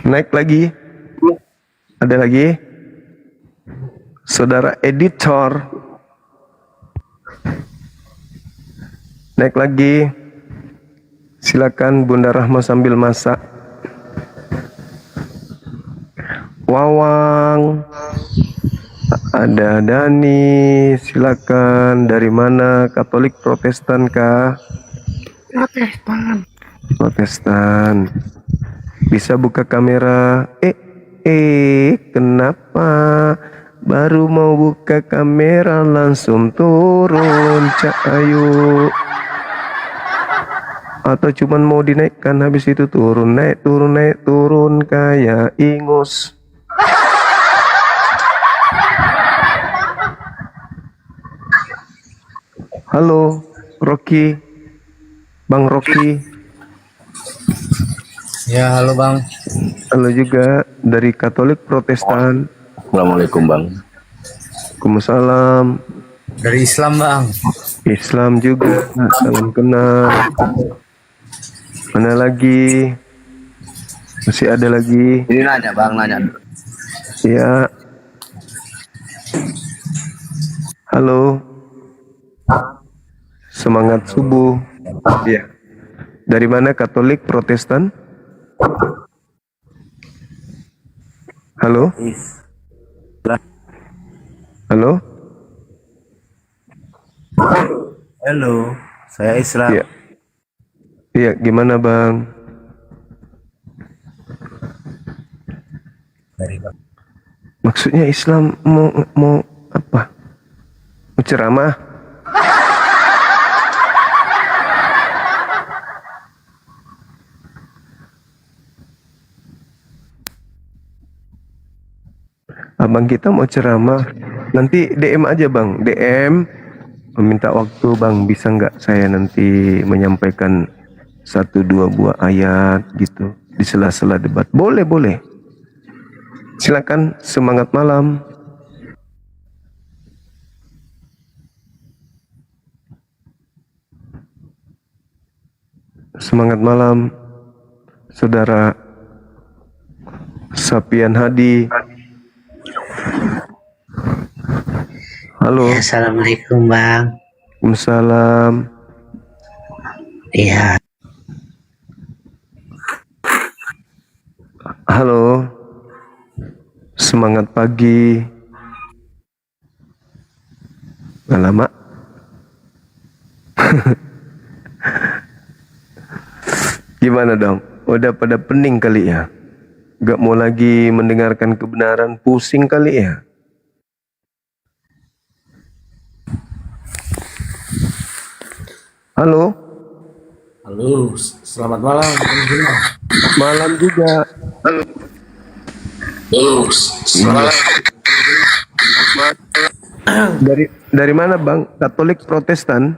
Naik lagi. Ada lagi? Saudara editor. Naik lagi. Silakan Bunda Rahma sambil masak. Wawang. Ada Dani, silakan. Dari mana? Katolik Protestan kah?
Protestan.
Protestan. Bisa buka kamera? Kenapa? Baru mau buka kamera langsung turun, Cak Ayu. Atau cuman mau dinaikkan habis itu turun, naik turun kayak ingus. Halo, Rocky. Bang Rocky.
Ya, halo Bang.
Halo juga dari Katolik Protestan.
Assalamualaikum Bang.
Waalaikumsalam.
Dari Islam Bang.
Islam juga. Salam kenal. Mana lagi? Masih ada lagi?
Ini nanya Bang, nanya.
Ya. Halo. Semangat subuh. Ya. Dari mana? Katolik Protestan? Halo? Halo?
Halo, saya Islam.
Iya. Iya, gimana Bang? Maksudnya Islam mau apa? Mau ceramah? Abang kita mau ceramah. Nanti DM aja Bang, DM meminta waktu Bang, bisa nggak saya nanti menyampaikan 1-2 buah ayat gitu di sela-sela debat. Boleh, boleh. Silakan, semangat malam. Semangat malam, Saudara Sapian Hadi. Halo.
Assalamualaikum Bang.
Waalaikumsalam.
Iya.
Halo. Semangat pagi. Gak lama. Gimana dong? Udah pada pening kali ya? Gak mau lagi mendengarkan kebenaran, pusing kali ya? Halo.
Halo, selamat malam.
Malam juga.
Halo, selamat
Dari mana Bang? Katolik Protestan?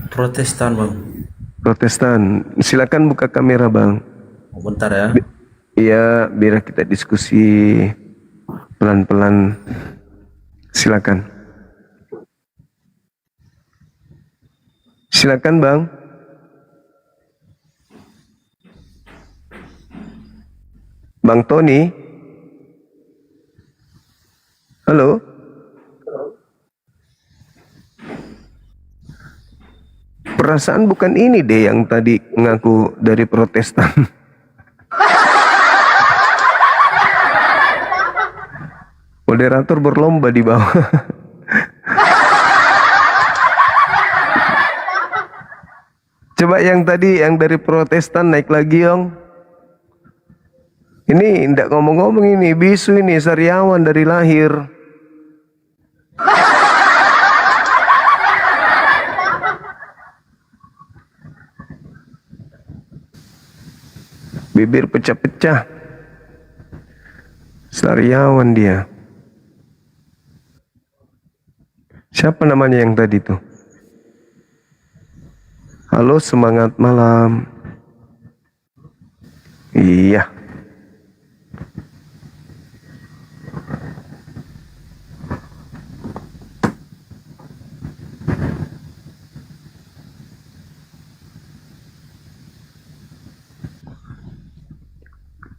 Protestan Bang.
Protestan. Silakan buka kamera Bang.
Bentar ya.
Iya, biar kita diskusi pelan-pelan. Silakan. Silakan Bang. Bang Tony. Halo. Perasaan bukan ini deh yang tadi ngaku dari Protestan. Moderator berlomba di bawah. Coba yang tadi yang dari Protestan naik lagi Yong. Ini ndak ngomong-ngomong ini, bisu ini, sariawan dari lahir. Bibir pecah-pecah. Sariawan dia. Siapa namanya yang tadi tuh? Halo, semangat malam. Iya.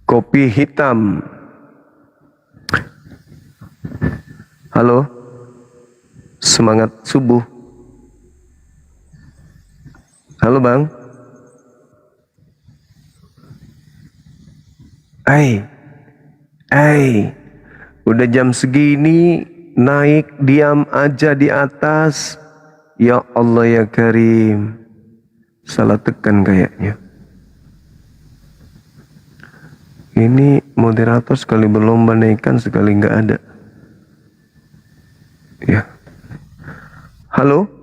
Kopi hitam. Halo. Semangat subuh. Halo Bang. Udah jam segini naik diam aja di atas. Ya Allah ya Karim. Salah tekan kayaknya. Ini moderator sekali berlomba naikkan, sekali nggak ada. Ya. Halo?